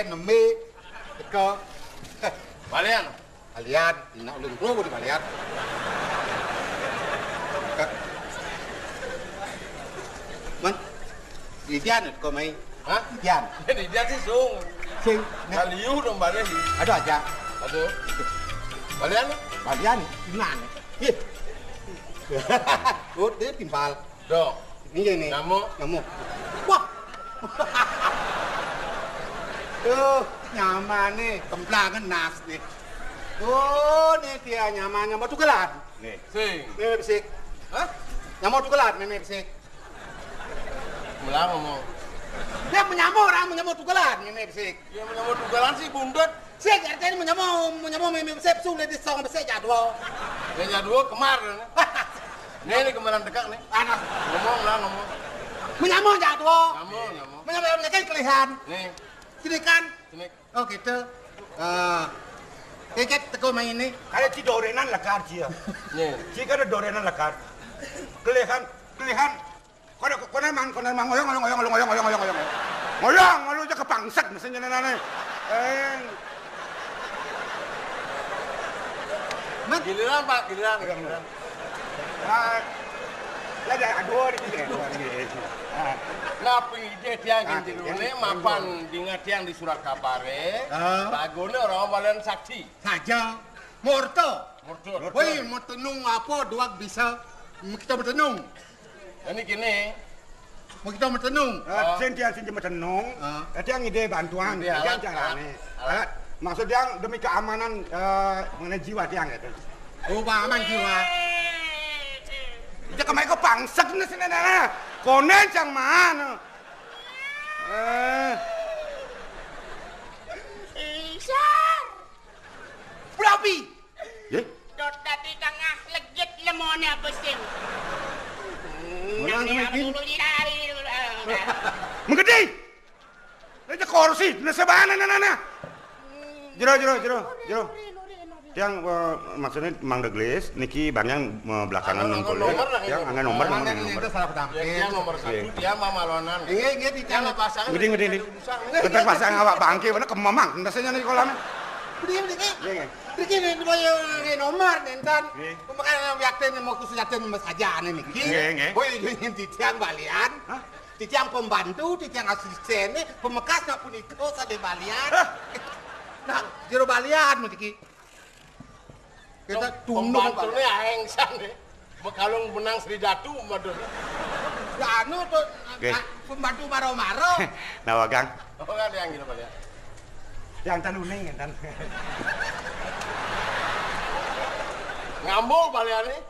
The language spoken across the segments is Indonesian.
neme teko Balian. Balian, nak ulun bro di balian. Man, Didian kau main? Hah? Didian. Di dia sih sung. Sing, Kaliu dong balian. ada aja. Aduh. Balian. Balian, gimana? Ih. Oh, dia timpal. Dong. Ini. Kamu. Wah. Tuh, nyaman nih, kemplangan nas nih. Oh, nih dia nyaman, nyamuk tukelan. Nih. Sing. Nih bisik. Hah? Nyamuk tukelan, nih bisik. Mulang ngomong. Dia menyamuk tukelan, nih bisik. Ya menyambut tugalan sih bundut. Sik, artinya menyamuk mimi bisik sulit di song bisik jadwal. Ya dua kemarin. Nih kemarin dekat nih. Anak. Ngomong. Menyamuk jadwal. Nyamuk. Menyamuk kan kelihan. Nih. Sini kan. Sini. Oh gitu. Kayak teko main ini. Ada ci dorenan lakar ci ya. Nih. Ci kada dorenan lakar. Kelihan. Kono mang ngoyong. Ngoyong aja kepangsat mesinnya nana. Giliran Pak, giliran. Ada aduh di sini. Napi ide tiang kintirune mapan dingat tiang di surat kabare. Bagone orang balian saksi. Saja. Morto. Woi, mau tenung apa dua bisa. Kita bertenung. Ini gini. Mau kita bertenung. Sentian menenung. Tiang ide bantuan. Tiang carane. Maksud tiang demi keamanan mengenai jiwa tiang itu. Oh, aman jiwa. Dia kemai kau pangsak nih sini nana. Konen cang mana? Isar. Berapi. Ye? Dot tadi tengah legit lemone apa sih? Menggede. Ini kursi, nesebana nana. Jero. Yang maksudnya Mang Deglis, niki bangnya belakangan nongkolnya. Yang angin nomor. Itu salah tampil. Dia nomor 1, dia mamalonan. Ini di Jangan pasangan. Gede. Bentar pasang awak bangke, mana kemamang. Ndasanya nih kolamnya. Begini nomor nentan. Pemakan yakten mau khusus yakten saja nih. Boy ingin titiang balian. Titiang pembantu, titiang asisten, pemekas nak pun itu sade balian. Nah, jero balian mesti. Kita tunduk pembantunya hengsan deh. Bekalung benang Sri Datu madun. Ya anu tuh pembantu maro-maro. Nawagang. Oh kan yang gitu balian. Yang tan uning tan. Ngambul balian nih.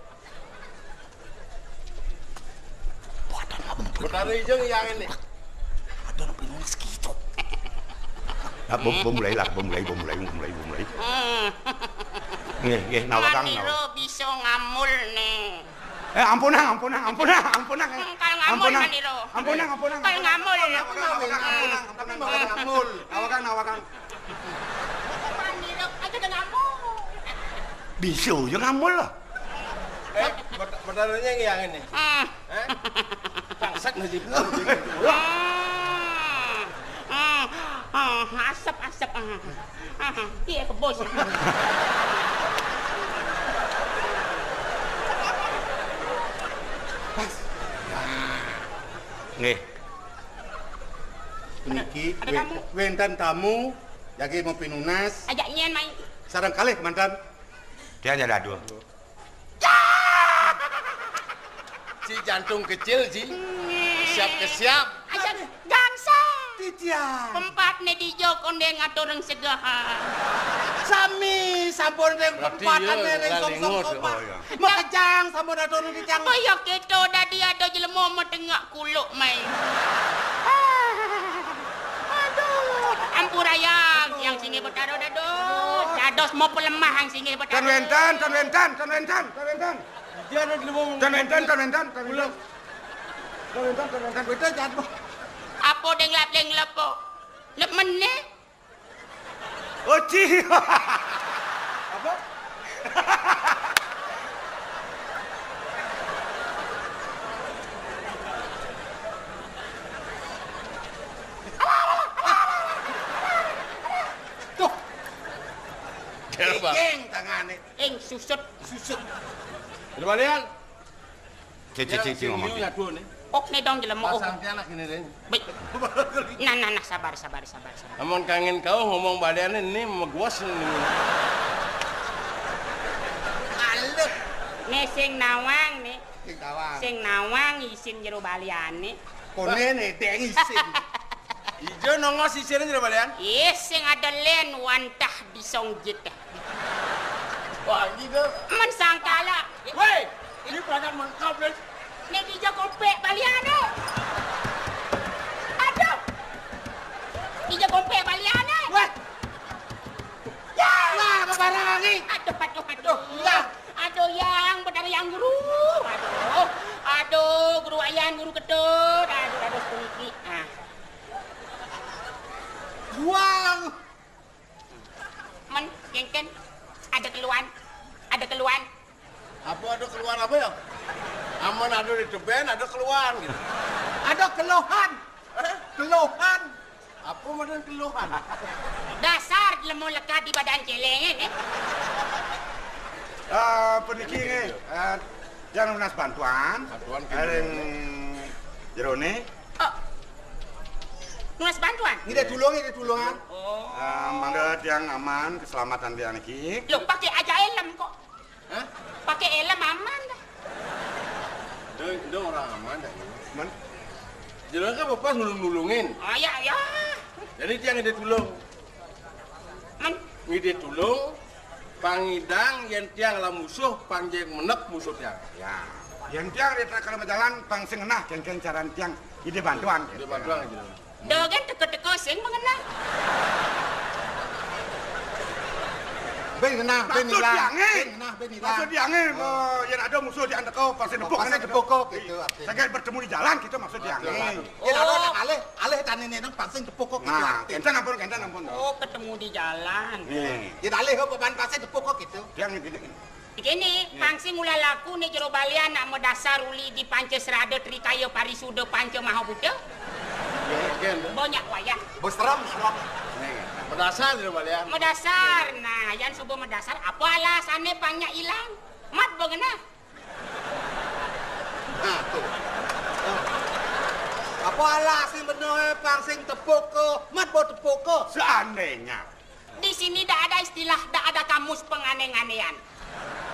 Betari jeung yang ini. Ada penulis gitu. Mulai. Nggih, nawagang. Mandiro bisa ngamul nih. Ampunang. Kalau ngamul Mandiro. Ampunang. Kalau ngamul. Nawagang. Mandiro aja udah ngamul. Bisa ya ngamul lah. Betarinya yang ini. Bangsat nasib. Asap. Iya ke bos. Nggih. Niki, Ada tamu. wentan tamu, jagi mau pinunas. Ajak nyen main. Sarang kalih mantan. Dia ada dua. Si jantung kecil si. Siap. Ajak gangsa. Titiang. Pempat nih di Joko ndeng atureng segahan. Sami sampun reng Berarti pempatan iya, reng laling song ngut. sopa. Oh, iya. Makejang sampun aturun dicang. Koyok kita dah dia ada jelema metengak kuluk main. Aduh, ampurayang yang singi betado dados. Dados mau pelemah yang singi betado. Tan wentan. Dia ada di bawah. Tan wentan. Betul jatuh. Apa deng lap po? Lep meneh. Oci. Apa? Geng tangane. Susut. Udah balian. Cici ngomong. Liu nyadu nih. Ok nih dong jelema. Pasang anak ini deh. Baik. Nah, sabar. Amun kangen kau ngomong balian ini megwas ini. Alek. Nih sing nawang nih. Sing tawang. Sing nawang isin jero baliane. Konene deng isin. Ijo nongos isirin jero balian. Yes, sing ada len wantah disong jeta. Wah, gitu. Man sangkala. Woi, ini peranan mengkap deh. Nek dija kompek baliane. Aduh. Dija kompek baliane. Wah. Ya, lah babarangi. Aduh. Ya. Aduh yang benar yang guru. Aduh, guru ayan, guru ketut. Aduh sedikit. Ah. Buang. Men, kengken. Ada keluhan. Apa ada keluar apa ya? Aman ada di teben, ada keluar gitu. Ada keluhan. Keluhan. Apa macam keluhan? Dasar lemu lekat di badan celeng eh. Peniki ini, jangan menas bantuan. Bantuan Ada yang jerone. Oh. Nulis bantuan. Ini dia tulungan. Mangga yang aman, keselamatan dia niki. Loh, pakai aja helm kok. Hah? Pakai helm aman dah. Dia orang aman dah. Men, Jadi kan bapak nulung-nulungin. Oh ya. Jadi dia ngide tulung. Men, Ngide tulung, pangidang yang tiang lah musuh, panjang menep musuh tiang. ya. Yang tiang di kalau berjalan, pang sing enah, kengkeng caran tiang, ide bantuan. Dia bantuan aja. dogen teko-teko sing mengenal. Ben genah, ben Maksud hilang. diange. Ben genah, ben hilang. Maksud diange, yang ada musuh di antara kau, pasti depuk. Pasti depuk kok, gitu, artinya. Saya bertemu di jalan, kita maksud diange. Ya lalu nang alih tani nang pasing tepuk kok gitu. Nah, artinya. kencan ampun. Oh, ketemu di jalan. Ya alih kok beban pasing tepuk kok gitu. Tiang ini. Begini, pangsi mula laku nih jero balian nak modasar uli di panca serada trikayo parisuda panca mahabuda. Banyak wayah. Bos seram. Berdasar dia balian. Modasar. Nah, yang subuh modasar apa alasannya pangnya hilang? Mat bagaimana? Nah, tuh. Apa alasan bener pangsing tepuk kok? Mat bawa tepuk kok? Seandainya. Di sini tak ada istilah, tak ada kamus penganeh-anehan.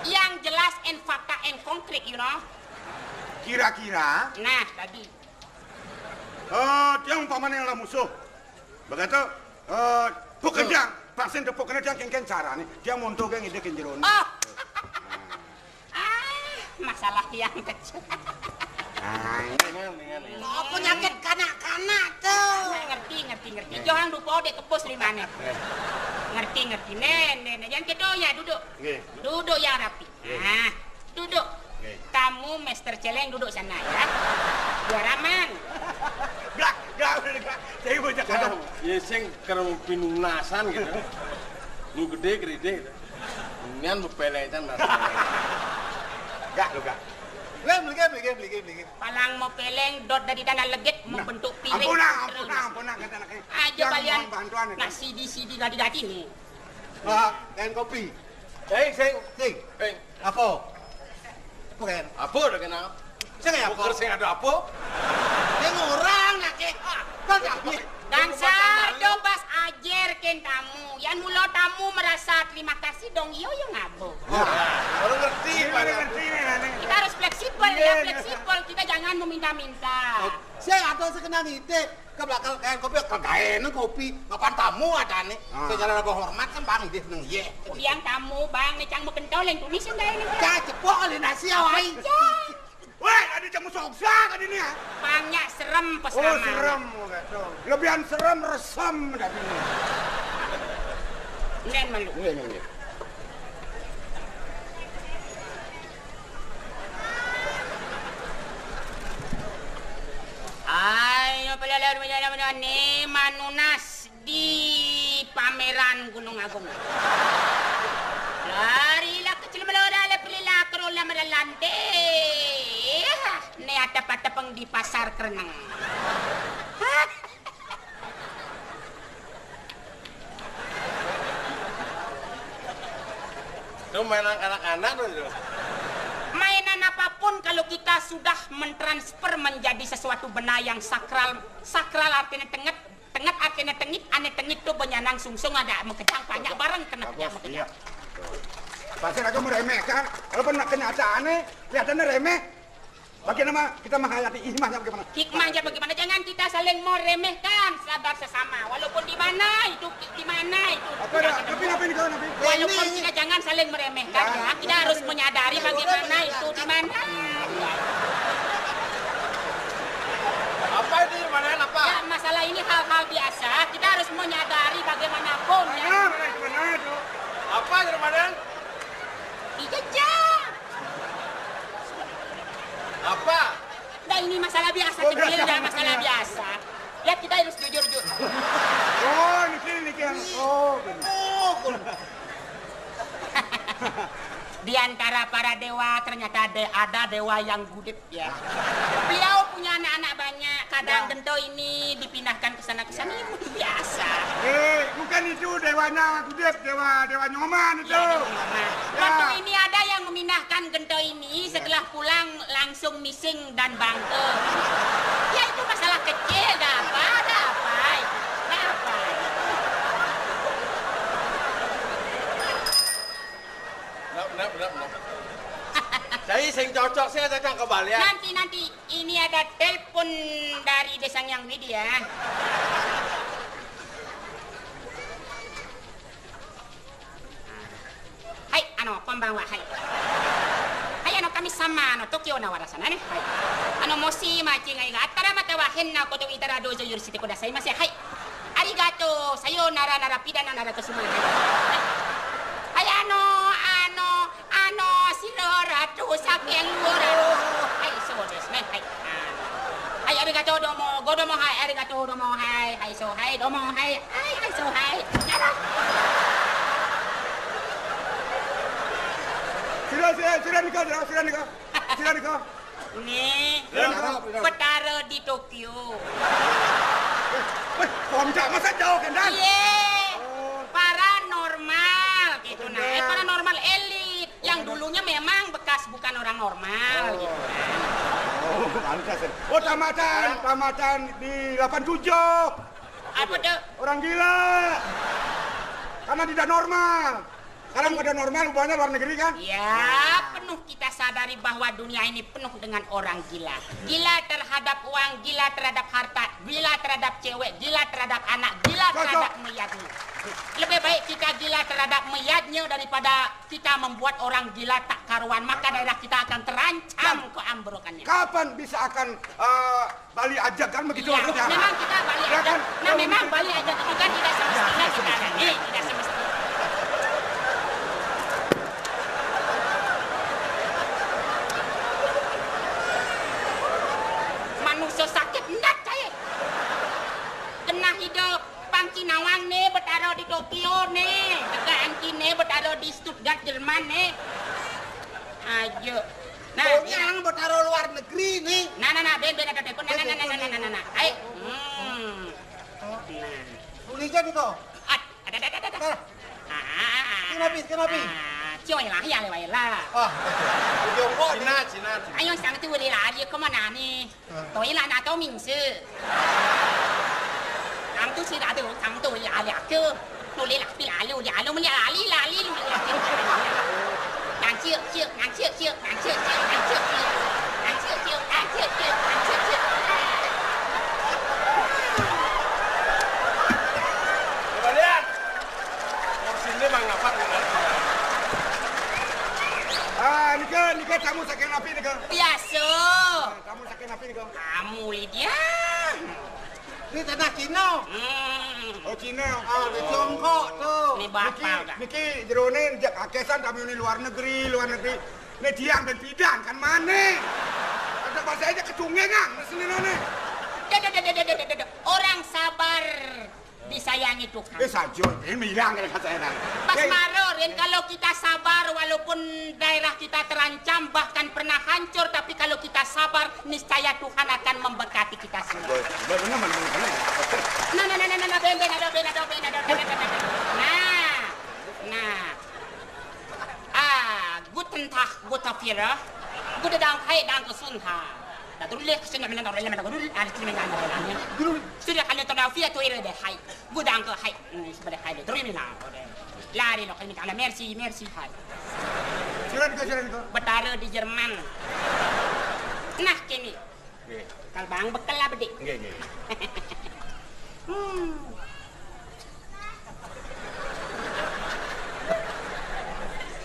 Yang jelas and fakta and konkret, you know. Kira-kira, Nah, tadi. dia umpamanya yang lah musuh. Begitu, pekerjaan, vaksin tepuk kena dia kengkeng cara nih. Dia montok yang ide kenjeron. Oh. Masalah yang kecil. Oh, penyakit kanak-kanak tuh. Ngerti. Jangan lupa dek kepus limane. Ngerti. Nen. Jangan kedo ya, duduk. Duduk yang rapi. Nah, duduk. Kamu Master Celeng duduk sana ya. Biar aman. Gak. Saya bocah kadang. Ya sing kerem pinunasan gitu. Lu gede. Nian bepeletan mas. Gak. Beli. Palang mau peleng dot dari dana legit membentuk piring. Ampunah. Aja kalian bantuan. nah CD gadi-gadi nih. Dan kopi. Sing. Apa? Bukan. Apa udah kenal? Sing apa? Bukan sing ada apa? Sing orang nak ke. Kau tak Dan sado pas ajar ken tamu. Yang mula tamu merasa terima kasih dong yo ngabo. Orang ngerti Kita harus fleksibel ya, fleksibel. Kita jangan meminta-minta. Saya atau sekenal ide ke belakang kain kopi kagaen kopi ngapain tamu ada nih secara lagu hormat kan bang ide seneng ye Yang tamu bang nih cang bekentol yang tulis yang gaya nih. ya cepok oleh nasi awai Weh, ada jamu soksa kan ini ya? Pangnya serem pas Oh, serem. Lebihan serem, resem. Nen malu. Ayo pelalar menjadi nih manunas di pameran Gunung Agung. Larilah kecil melora pelila kerola merelante. Nih atap-atapang di pasar kerenang. Itu mainan anak-anak tuh. Mainan apapun kalau kita sudah mentransfer menjadi sesuatu benda yang sakral artinya tenget artinya tengit ane tengit tuh benyanang sungsung ada mekejang banyak barang kena mekejang. Pasir aku meremehkan, walaupun kenyataannya kelihatannya remeh. Bagaimana kita menghayati hikmahnya bagaimana? Hikmahnya bagaimana? Jangan kita saling meremehkan saudara sesama, walaupun di mana itu. Apa dah? Nabi kau Nabi. Walaupun kita jangan saling meremehkan ya, kita harus menyadari bagaimana itu di mana. Apa itu Ramadan apa? Ya, masalah ini hal-hal biasa, kita harus menyadari bagaimanapun ya. Mana itu? Apa itu Ramadan? Dijejak. Apa? Nah ini masalah biasa kecil ya, masalah biasa. Ya kita harus jujur. Oh, niki yang. Oh, Di antara para dewa ternyata ada dewa yang gudip ya. Beliau punya anak-anak banyak. Kadang gento ini dipindahkan ke sana itu biasa. Bukan itu dewanya gudep, dewa nyoman itu. Ya, waktu ini ada yang memindahkan gento ini setelah pulang langsung missing dan bangke. Ya itu masalah kecil, ada apa? Benar. Saya sing cocok saya datang ke Bali. Nanti ini ada telepon dari Desa Yang Widi ya. Hai, konbanwa, hai. Hai, kami sama, Tokyo na warasana ne. Hai. Moshi machi ga igattara mata wa henna koto o itara dojo yorishite kudasaimasen. Hai. Arigato, sayonara nara pidana nara to sumaru. Hai, Sinora to saking mura. Hai, so desu ne. Hai. Hai, arigato domo, godomo hai, arigato domo hai. Hai, so hai, domo hai. Hai, so hai. Sudah nikah. Nih, betara di Tokyo. Komcak masa jauh kan dan? Iya, paranormal gitu nah. Paranormal elit yang dulunya memang bekas bukan orang normal gitu kan. Oh, pantas. Oh, tamatan di 87. Apa tuh? Orang gila. Karena tidak normal. Sekarang udah normal, hubungannya luar negeri kan? Ya, penuh kita sadari bahwa dunia ini penuh dengan orang gila. Gila terhadap uang, gila terhadap harta, gila terhadap cewek, gila terhadap anak, gila terhadap mayatnya. Lebih baik kita gila terhadap mayatnya daripada kita membuat orang gila tak karuan. Maka daerah kita akan terancam keambrokannya. Kapan bisa akan Bali ajak kan begitu? Ya, memang kita Bali Ya, ajak. kan? Nah, memang Bali ajak itu kan tidak semestinya sekarang. Tidak semestinya. Manusia sakit enggak saya. Kena hidup pangki nawang nih bertaruh di Tokyo nih. Tegaan kini bertaruh di Stuttgart Jerman nih. Ayo. Nah, yang bertaruh luar negeri nih. ben ada telepon. Nah. Ayo. Tulisnya di kau. Ada. Kenapa? Cuy lah ya lah. Jongkok Cina. Ayo sang tu boleh lah dia ke mana ni? Toi lah nak tahu mingse. Ang tu si dah tu, ang tu ya ya ke. Boleh lah pi lalu lali. Nang ciu. Kembalian. Mau sini mah ngapa? Nikah kamu sakit api nikah. Biasa. Kamu sakit api nikah. Kamu Lydia. Ini tanah Cina. Oh, Cina. Di Tiongkok tuh. Ini bapak dah. Niki jeronin jak akesan kami ini luar negeri. Ini diam dan pidan kan mana? Ada bahasa aja kecungengan sini nane. Orang sabar disayangi Tuhan. Sajul, ini bilang kata saya. Pas Maro, Ren, kalau kita sabar walaupun daerah kita terancam bahkan pernah hancur, tapi kalau kita sabar niscaya Tuhan akan memberkati kita semua. Nah. kah gota fira. Gota dang hai dang kesunha. Tak dulu leh kesunha mana orang mana dulu ada cuma mana orang. Dulu sudah kalian tahu fira tu ira deh hai. Gota dang ke hai. Sebagai hai deh. Terus mana? Lari loh kalian kata merci hai. Silakan ke. Betara di Jerman. Nah kini. Kal bang bekal lah bedik. Nggih.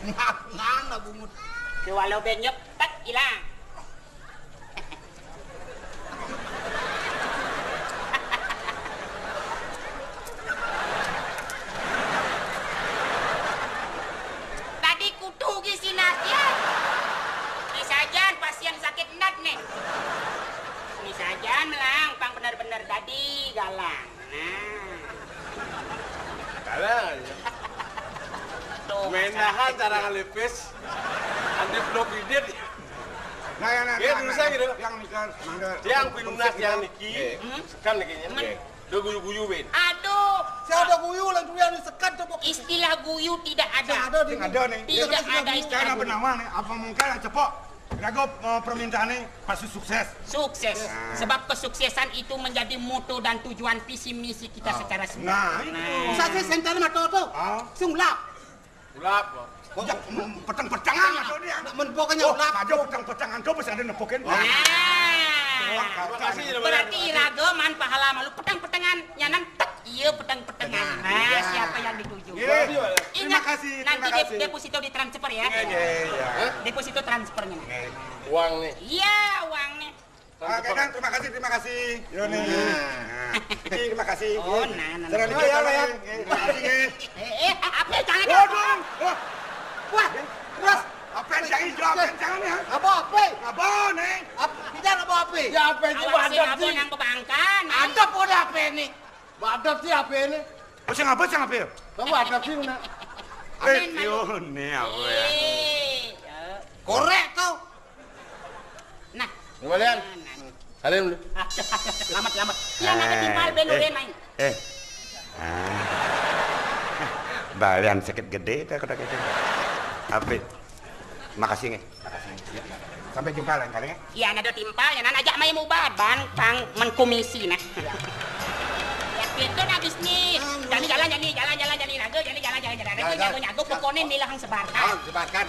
Ngana bungut. Walau benyok tak hilang. Tadi kutu ke sini ya. Ini saja pasien sakit nat nih. Ini saja melang, pang benar-benar tadi galang. Nah. Kalah. Menahan cara ngelepis. Andi blok ide. Nah, Dulu saya gitu. Yang nikah, mangga. Yang pinunas yang niki. Sekan nikinya. Do guyu-guyu ben. Aduh, Saya ada guyu lang tuh yang disekat tuh. istilah guyu tidak ada. Ada di Ada nih. Tidak ada istilah Karena guyu. benama nih, apa mungkin cepok. Rago permintaan nih pasti sukses. Sukses. Sebab kesuksesan itu menjadi moto dan tujuan visi misi kita secara Nah, semua. Saya sentar mah tuh. Sunglap. Ulap. petang-petangan atau dia. Menpokoknya ulap. Ada petang-petangan tuh bisa ada nepokin. Nah, Terima kasih. berarti irageman pahala malu petang-petangan nyanan tek iya petang-petangan. Nah, siapa yang dituju? Terima kasih. Nanti deposito ditransfer ya. Deposito transfernya. Uang nih. Iya, uangnya. Oke, Dan, terima kasih. Yoni. Terima kasih. Oh, nah. Serah dikit ya. Terima kasih. Apa jangan Waduh. Wah, terus Apa yang jangan ya? apa? Apa nih? Tidak apa? Ya apa itu awasin badat abon sih? yang kebangkan. Ada pun apa ini? Badat sih apa ini? Pasang apa? Kamu badat sih nak? Yoni apa ya? Korek kau. Nah, Kembalian. Kalian dulu. selamat. Ya, nak timbal benuren main. Balian sakit gede tak kata gitu. Apa? Makasih nge. Sampai jumpa lain kali ya. Ya, nado timpal, ya nan ajak main mubah, pang menkomisi nah. Ya, itu nak bisnis. Jalan, jago, pokoknya nilai sebarkan. Sebarkan.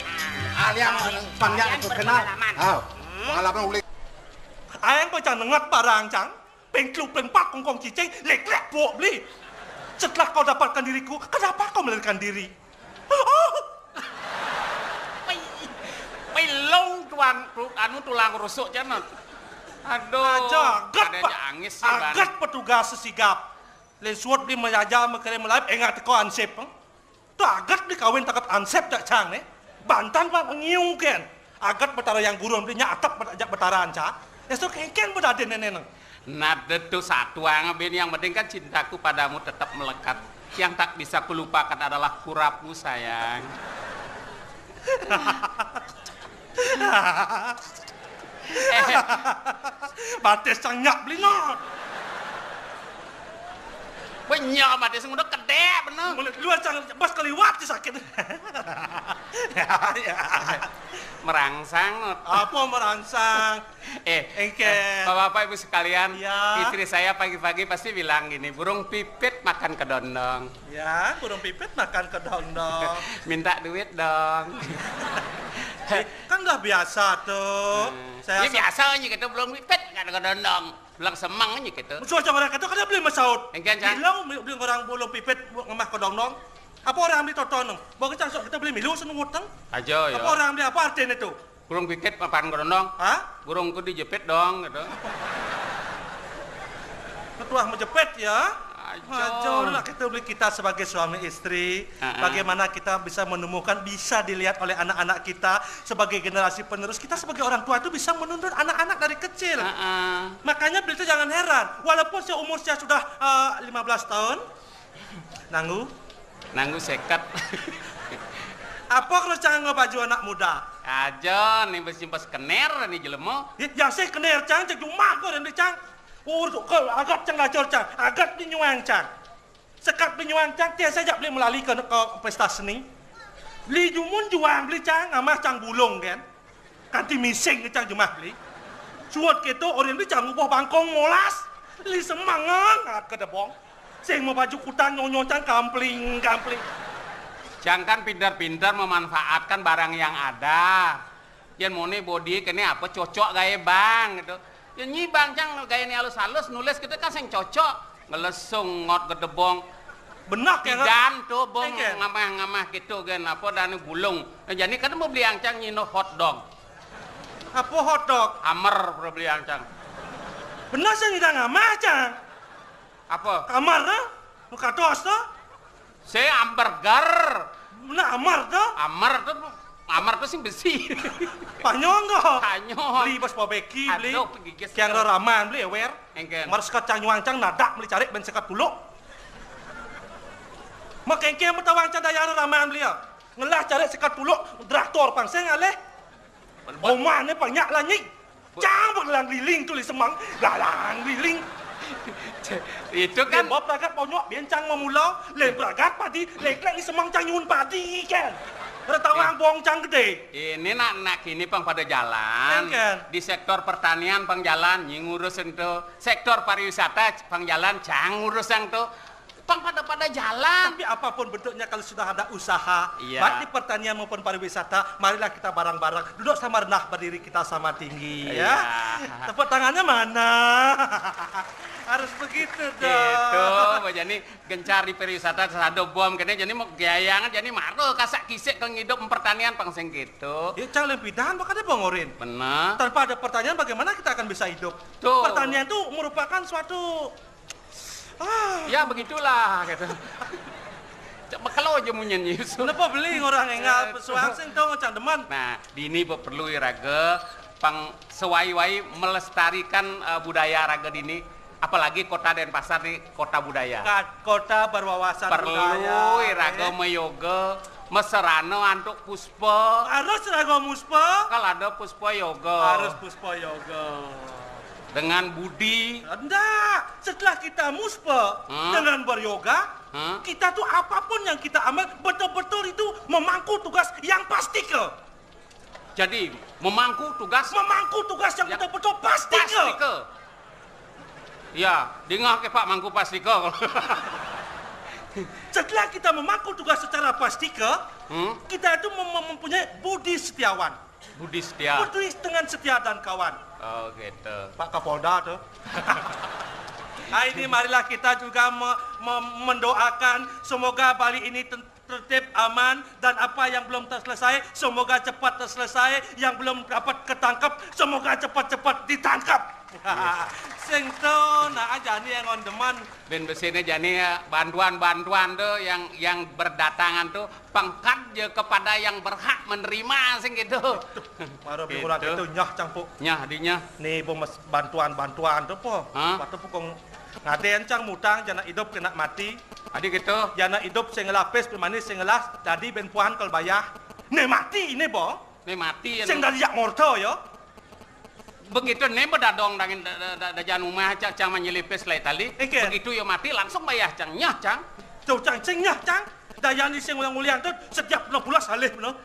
Aliam panjang itu kenal. Pengalaman ulik. Ayang ko jangan ngat barang cang, pengkluk pengpak kongkong cicing, lek buat beli. Setelah kau dapatkan diriku, kenapa kau melarikan diri? Mày lâu tulang rusuk jangan. Aduh, adanya angis sih ban. Agat petugas sesigap. Lesuat di menjajah mengirim live, ingat kau ansep. Tu agat di kawin takap ansep tak cang ne. Bantan pak mengiung ken. Agat betara yang gurun belinya atap berajak betaraan cang. Esok kengken berada nenek. Nah, itu satu yang penting kan cintaku padamu tetap melekat. Yang tak bisa kulupakan adalah kurapmu sayang. Bates cang nyak beli not. Banyak mati semua udah gede bener. Mulut luar cang bas keliwat sakit. Merangsang not. Apa merangsang? Engke. Bapak-bapak ibu sekalian, Ya. istri saya pagi-pagi pasti bilang gini, burung pipit makan kedondong. Ya, burung pipit makan kedondong. Minta duit dong. Kan udah biasa tuh. Ya biasa aja gitu, burung pipit makan kedondong. Bilang semang aja gitu. Cuaca orang kata kan beli masaud. Engke, Cang. Bilang beli orang burung pipit ngemah kedondong. Apa orang beli totonong? Bawa kita kita beli milu senungut tang. Aja ya. Apa orang beli apa artinya itu? Burung pipit makan kedondong. Hah? Burungku dijepit dong gitu. Ketua menjepit ya. Ajo. Lah kita beli kita sebagai suami istri, bagaimana kita bisa menemukan, bisa dilihat oleh anak-anak kita sebagai generasi penerus. Kita sebagai orang tua itu bisa menuntun anak-anak dari kecil. Makanya beli itu jangan heran, walaupun umurnya sudah 15 tahun, Nanggu seket. apa kalau jangan ngebaju anak muda? Ajo, nih besimpas kener nih jelemo. Yang saya kener cang, cang cuma kau dan cang. Agak cang lacor cang, agak penyuang cang. Sekat penyuang cang, dia saja boleh melalui ke pesta seni. Beli jumun juang beli cang amah cang bulung kan. Kanti mising ke cang jemah beli. Suat keto orang beli cang ubah bangkong molas. Li semangat ke debong. Sing mau baju kutan nyonyo cang kampling. Jangan pintar-pintar memanfaatkan barang yang ada. Yang mone body kene apa cocok gaya bang gitu. Yang nyi bang cang gaya ini halus-halus nulis gitu kan sing cocok. Ngelesung ngot gedebong. Benak ya Dan tuh bong ngamah-ngamah gitu kan apa dan gulung. Jadi kan mau beli yang cang nyino hotdog. Apa hotdog? Amer mau beli yang cang. Benar sih kita ngamah cang. Apa? Amar na? Muka tos na? Saya hamburger. Benar amar na? Amar tuh sing besi. Panyong kok. Panyong. Beli pas pobeki beli. Aduh, penggigis. Yang raman beli ewer. Engken. Mar sekat cang nyuang cang nadak beli cari ben sekat dulu. Mak engke mau tawang cang daya raman beli ya. Ngelah cari sekat dulu traktor pangseng aleh. Omah ni banyak lah nyik. Cang berlang liling tu li semang. Lalang liling. Itu kan Bob pragat ponyok biencang memulau, lem pragat padi, leklek ni semang cang nyun padi kan. Retawang bong cang gede. ini nak kini pang pada jalan. Engken. Di sektor pertanian pang jalan ngurus itu. Sektor pariwisata pang jalan cang ngurus yang tuh. Pang pada jalan. Tapi apapun bentuknya kalau sudah ada usaha, Iya. baik di pertanian maupun pariwisata, marilah kita bareng-bareng duduk sama rendah, berdiri kita sama tinggi Iya. ya. Tepuk tangannya mana? Harus begitu dong. Gitu, jadi gencar di pariwisata sado bom kene jadi mau gayangan jadi maru kasak kisik ke hidup pertanian pangseng gitu. Ya jangan lebihan bakal ada pengorin. Bener. Tanpa ada pertanian bagaimana kita akan bisa hidup? Tuh. Pertanian itu merupakan suatu Ya begitulah gitu. Coba kalau aja mau nyanyi. kenapa beli orang enggak pesuang sing tong cang deman. Nah, dini perlu raga pang sewai-wai melestarikan budaya raga dini, apalagi kota Denpasar di kota budaya. Kota berwawasan Perlu raga meyoga meserano antuk puspa. Harus raga muspa. Kalau ada puspa yoga. Harus puspa yoga. Dengan budi. Enggak, setelah kita muspa dengan beryoga, kita tuh apapun yang kita amal betul-betul itu memangku tugas yang pasti ke. Jadi memangku tugas yang betul-betul pasti ke. Ya, dengar ke Pak Mangku pasti ke. Setelah kita memangku tugas secara pasti ke, kita itu mempunyai budi setiawan. Budi setia. Budi dengan setia dan kawan. Oh gitu. Pak Kapolda tuh. Nah ini marilah kita juga mendoakan semoga Bali ini tertib aman dan apa yang belum terselesai semoga cepat terselesai, yang belum dapat ketangkap semoga cepat-cepat ditangkap. Sing to nah aja nih yang on demand. Ben besine jani bantuan-bantuan tuh yang berdatangan tuh pangkat je kepada yang berhak menerima sing gitu. Baru bilang itu nyah campuk. Nyah dinya. Nih bantuan-bantuan tuh po. Waktu pukong ngadean cang mutang jana hidup kena mati. Adi gitu. Jana hidup sing lapis pemanis sing ngelas tadi ben puan kal bayah. Nih mati ini po. Nih mati Sing dari jak morto yo. Begitu nih bedadong dangin dajan rumah cang menyelipis lay tali. Begitu yo mati langsung bayah cang nyah cang. Tuh cang sing nyah cang. Dayan di sing ulang-ulang tuh setiap 6 bulan salih no.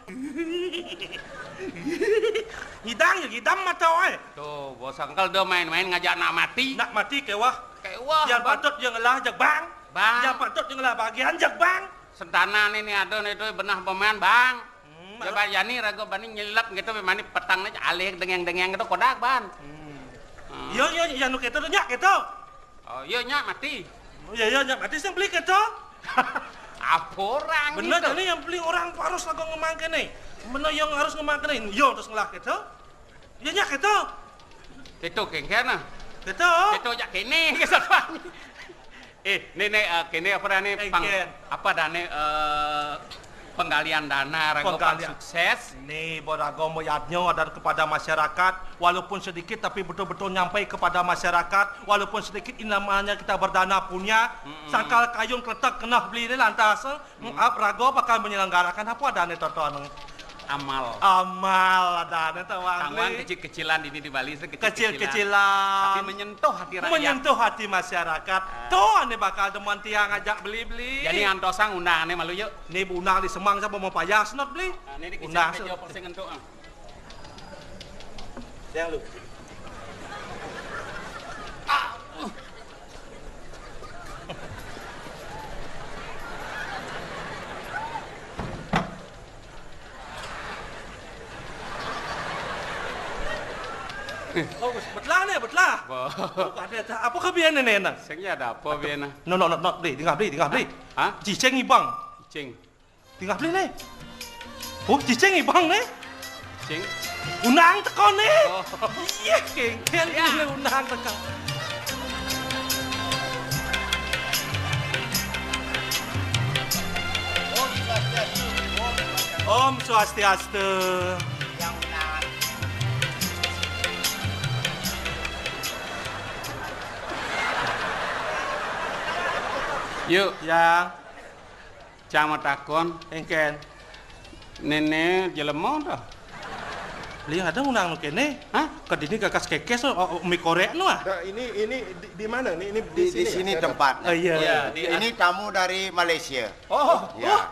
Hidang mata wae. Tuh, bos angkel do main-main ngajak nak mati. Nak mati kewah. Yang Bang. patut yang ngelah jak bang. Bang. Yang patut yang ngelah bagian jak bang. Sentana ini ada itu benah pemain bang. Coba yani rago bani nyelap gitu memani petangnya alih dengeng-dengeng gitu kodak ban. Yo yang nu keto nyak keto. Oh iya nyak mati. Yo nyak mati sing beli keto. Apa orang Bener gitu? jadi yang beli orang harus lagu ngemang kene. Bener yang harus ngemang kene. Yo terus ngelah keto. Yo nyak keto. Itu kengkena. Keto. Itu jak kene kesatuan. Nenek kene apa nih apa dane penggalian dana rago sukses. Ini bodago moyatnyo ada kepada masyarakat walaupun sedikit tapi betul-betul nyampai kepada masyarakat walaupun sedikit ini namanya kita berdana punya sangkal kayun kletek kena beli ini lantas rago bakal menyelenggarakan apa dana tonton Amal. Amal ada Tanggungan kecil-kecilan ini di Bali kecil-kecilan. tapi menyentuh hati rakyat. Menyentuh hati masyarakat. Tuh ane bakal temuan tiang ngajak beli-beli. Jadi ngantosang undang ane malu yuk. Nih undang di Semang siapa mau payah senot beli. Ini Undang. dikecil meja persing entuk. Yang lu. Oh, betlah nih, betlah. Ada apa kebiasaan nenek nak? Sengnya ada apa biana? No, beli, tinggal beli. Hah? Ciceng ibang. Cing. Tinggal beli nih. Oh, ciceng ibang nih. Cing. Unang tekon nih. Oh. Iya, kengken ini unang tekon. Om Swastiastu. Yuk, Ya, cang takon, engken. nenek jelema dah. Beli ada unang nu kene. Hah? Kedini gagas kekes mie korek nu ah. Nah, ini di mana nih? Ini Di sini ya? tempatnya. Oh iya. Ini tamu dari Malaysia. Oh, Ya.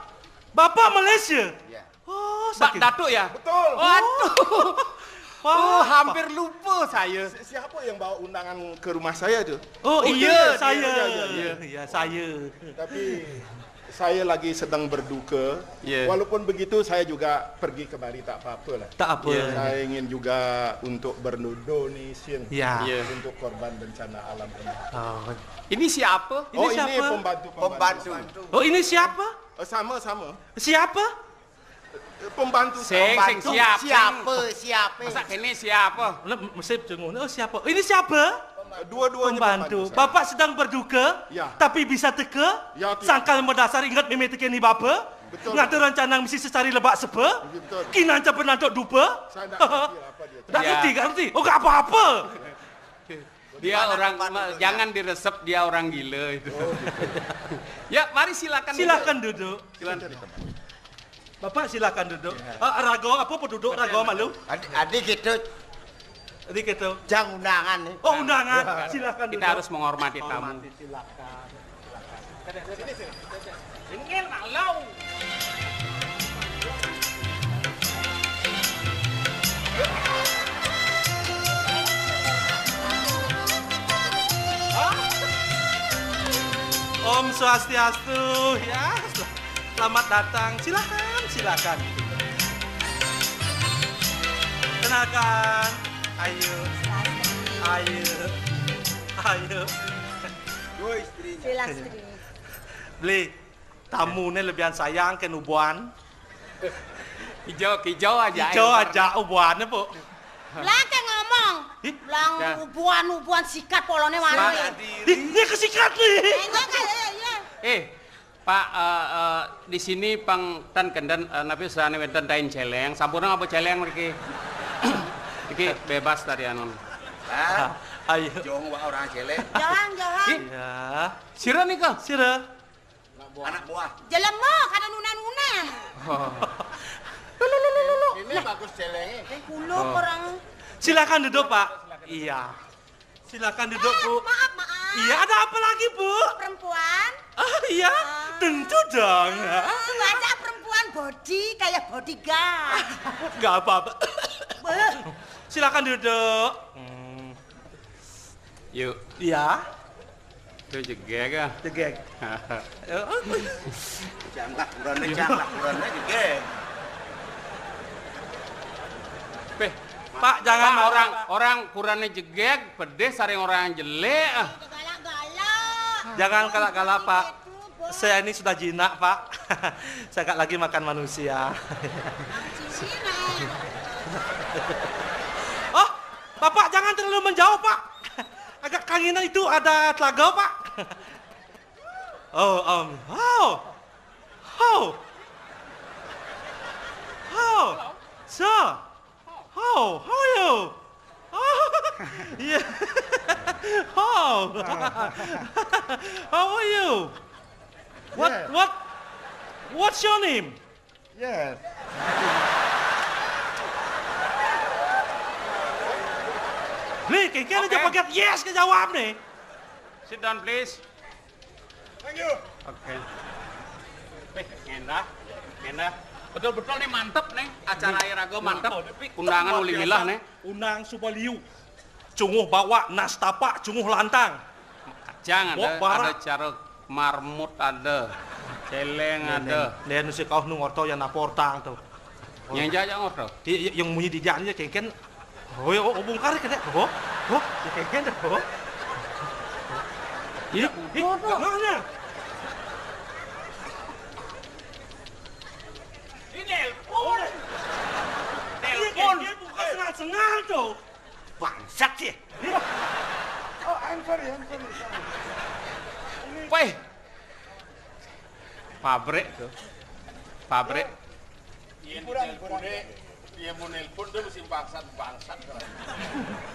Bapak Malaysia. Ya. Oh, Pak Datuk ya? Betul. Waduh. Oh, hampir lupa saya. Siapa yang bawa undangan ke rumah saya tuh? Oh, iya, saya. Iya. Iya, saya. Tapi saya lagi sedang berduka. Ya. Walaupun begitu saya juga pergi kemari tak apa-apa lah. Tak apa. Saya ingin juga untuk berdonasi Ya. Ya. untuk korban bencana alam ini. Oh, Ini siapa? Ini Oh, siapa? ini pembantu. oh, ini siapa? Sama. Siapa? Pembantu. Sing siapa? Siapa? Masa kene siapa? Mesti jengung. Oh, siapa? Ini siapa? Dua-duanya Pembantu. saya. Bapak sedang berduka, Ya. tapi bisa teka. Ya, tidak. Sangkal mendasar ingat memetik ini bapa. Betul. Ngata rencana mesti secari lebak sepa. Betul. Kinanca penantuk dupa. Saya tak ngerti apa dia. Tak Ya. ngerti. Oh, gak apa-apa. Dia orang jangan diresep dia orang gila itu. Ya, mari silakan. Silakan duduk. Silakan. Bapak silakan duduk. Rago apa penduduk rago malu? Adik itu Jadi gitu. jang undangan nih. Oh, undangan. Silakan duduk. Kita harus menghormati tamu. Silakan. Ingin malau. Om Swastiastu. Ya, selamat datang. Silakan. Kenalkan. Ayo. Dua istrinya. Pilastri. Beli. Tamu ini lebihan sayang ke ubuan. Hijau aja. Hijau aja ubuannya, Bu. Lah kayak ngomong. Ih, Lang ya. ubuan sikat polone wani. Ini kesikat nih. Enggak kayak Pak, di sini pang tan kendan nabi sane wenten tain celeng, sampurna apa celeng mriki? Iki bebas dari anon. Ah, Ayo. jong wa orang jelek. Jalan. Ya. Sira nih kah? Sira. Anak buah. Jelema kada nunan-nunan. Ini bagus celengnya. Kulo orang. Silakan duduk, Pak. Iya. Silakan duduk, Bu. Maaf. Iya, ada apa lagi, Bu? Perempuan. Iya, tentu dong. Baca perempuan body kayak bodyguard. Gak apa-apa. Silakan duduk. Yuk, Iya. tuh jegek ah. Jegek. Janglah kurangnya juga. Peh, Pak, jangan orang kurangnya jegek, pedes saring orang jelek ah. Galak-galak. Jangan galak-galak, Pak. Saya ini sudah jinak, Pak. Saya gak lagi makan manusia. Oh, Bapak jangan terlalu menjauh, Pak. Agak kangenan itu ada telaga, Pak. Sir. How are you? Yeah. How are you? What's your name? Yes. Nih, kengken aja pakai yes kejawab nih. Sit down please. Thank you. Oke. Ngendah. Betul-betul nih mantep nih. Acara Irago mantep. Undangan uli milah nih. Undang Subaliu. Cunguh bawa nastapa, cunguh lantang. Kacang Bok ada, bara. ada caruk marmut ada. Celeng ada. Lihat nusi kau nu ngorto yang naportang tuh. Yang jajak ngorto. Yang munyi di jalan aja kengken. Oh, bongkar kan ya? Ya kengken dah. Ini, gimana? Ini telepon. Telepon. Bukan sengal-sengal tuh. Bangsat sih. Oh, I'm sorry. Weh. Pabrik tuh. Pabrik. Dia mau nelpon dia mesti bangsat.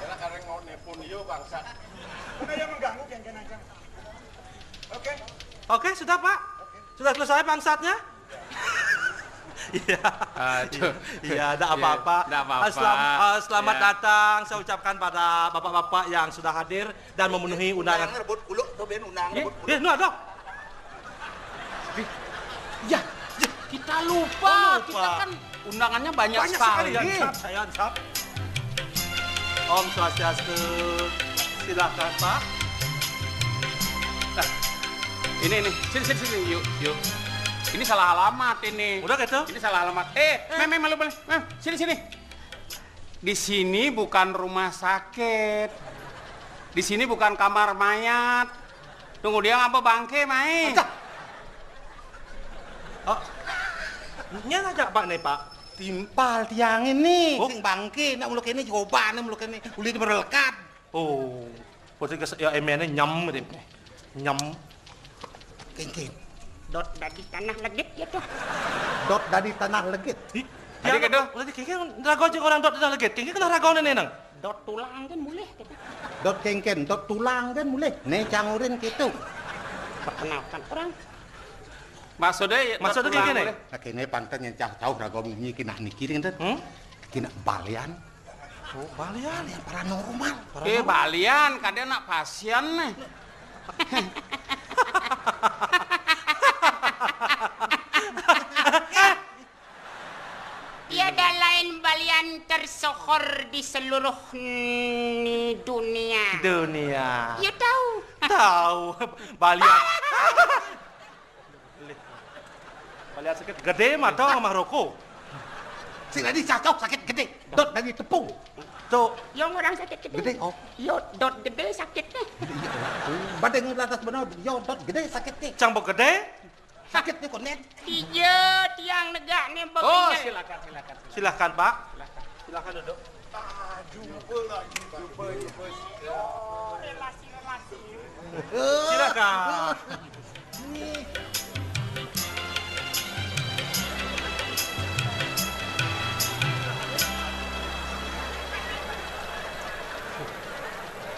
Karena mau nelpon dia bangsat. Mana yang mengganggu kengken aja. Oke. Oke, sudah Pak. Sudah selesai bangsatnya? Iya. Iya, tidak apa-apa. Selamat datang saya ucapkan pada bapak-bapak yang sudah hadir dan memenuhi undangan. Rebut kuluk tuh ben undang rebut kuluk. Nu ada. Ya, kita lupa. Kita kan undangannya banyak sekali. Saya ansap. Om Swastiastu. Silakan Pak. Nah, ini. Sini. Yuk. Ini salah alamat ini. Udah gitu? Ini salah alamat. Mem, malu. Mem, sini. Di sini bukan rumah sakit. Di sini bukan kamar mayat. Tunggu dia ngapa bangke, Mai? Oh. Nya aja Pak nih, Pak. Timpal tiang ini, Oh. sing bangke, nak muluk ini coba, nak muluk ini, uli itu berlekat. Oh. Putih ke ya emene nyam deh. Nyam. Kengking. Dot dari tanah legit ya tuh. Dot dari tanah legit. Ya gitu. Lagi kengken rago jeung orang dot dah legit. Kengken kena rago nenang. Dot tulang kan boleh kita. Dot kengken, dot tulang kan mulai. Ne cangurin gitu. Perkenalkan orang. Maksudnya kayak gini. Akhirnya pantan yang jauh rago nyi kina niki kan. Kina balian. Oh, balian Yang paranormal. Balian, kadang nak pasien nih. Tiada lain balian tersohor di seluruh dunia. Dunia. Ya tahu. Tahu balian. Balian sakit gede mah tau sama rokok. Si tadi cacok sakit gede. Dot dari tepung. Tuh, Yang orang sakit gede. Gede, oh. Yo dot gede sakitnya. Badeng atas benar, yo dot gede sakitnya. cangbok gede. Sakitnya konet. Iya, tiang negak nih Oh, bagian. silakan. Silakan Pak. Silakan duduk. Relasi-relasi. Silakan.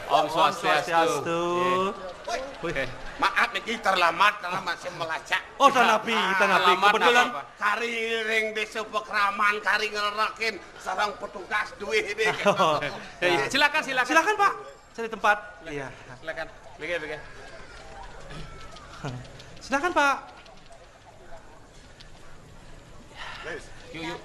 Om Swastiastu. Oke. Maaf nih terlambat karena masih melacak. Oh, tanapi. Alamat Kebetulan apa? Kari ring desa pekraman, kari ngerakin sarang petugas duit ini. Oh. Silakan. Silakan Pak. Cari tempat. Iya. Silakan. Begini. Silakan Pak. Yuk.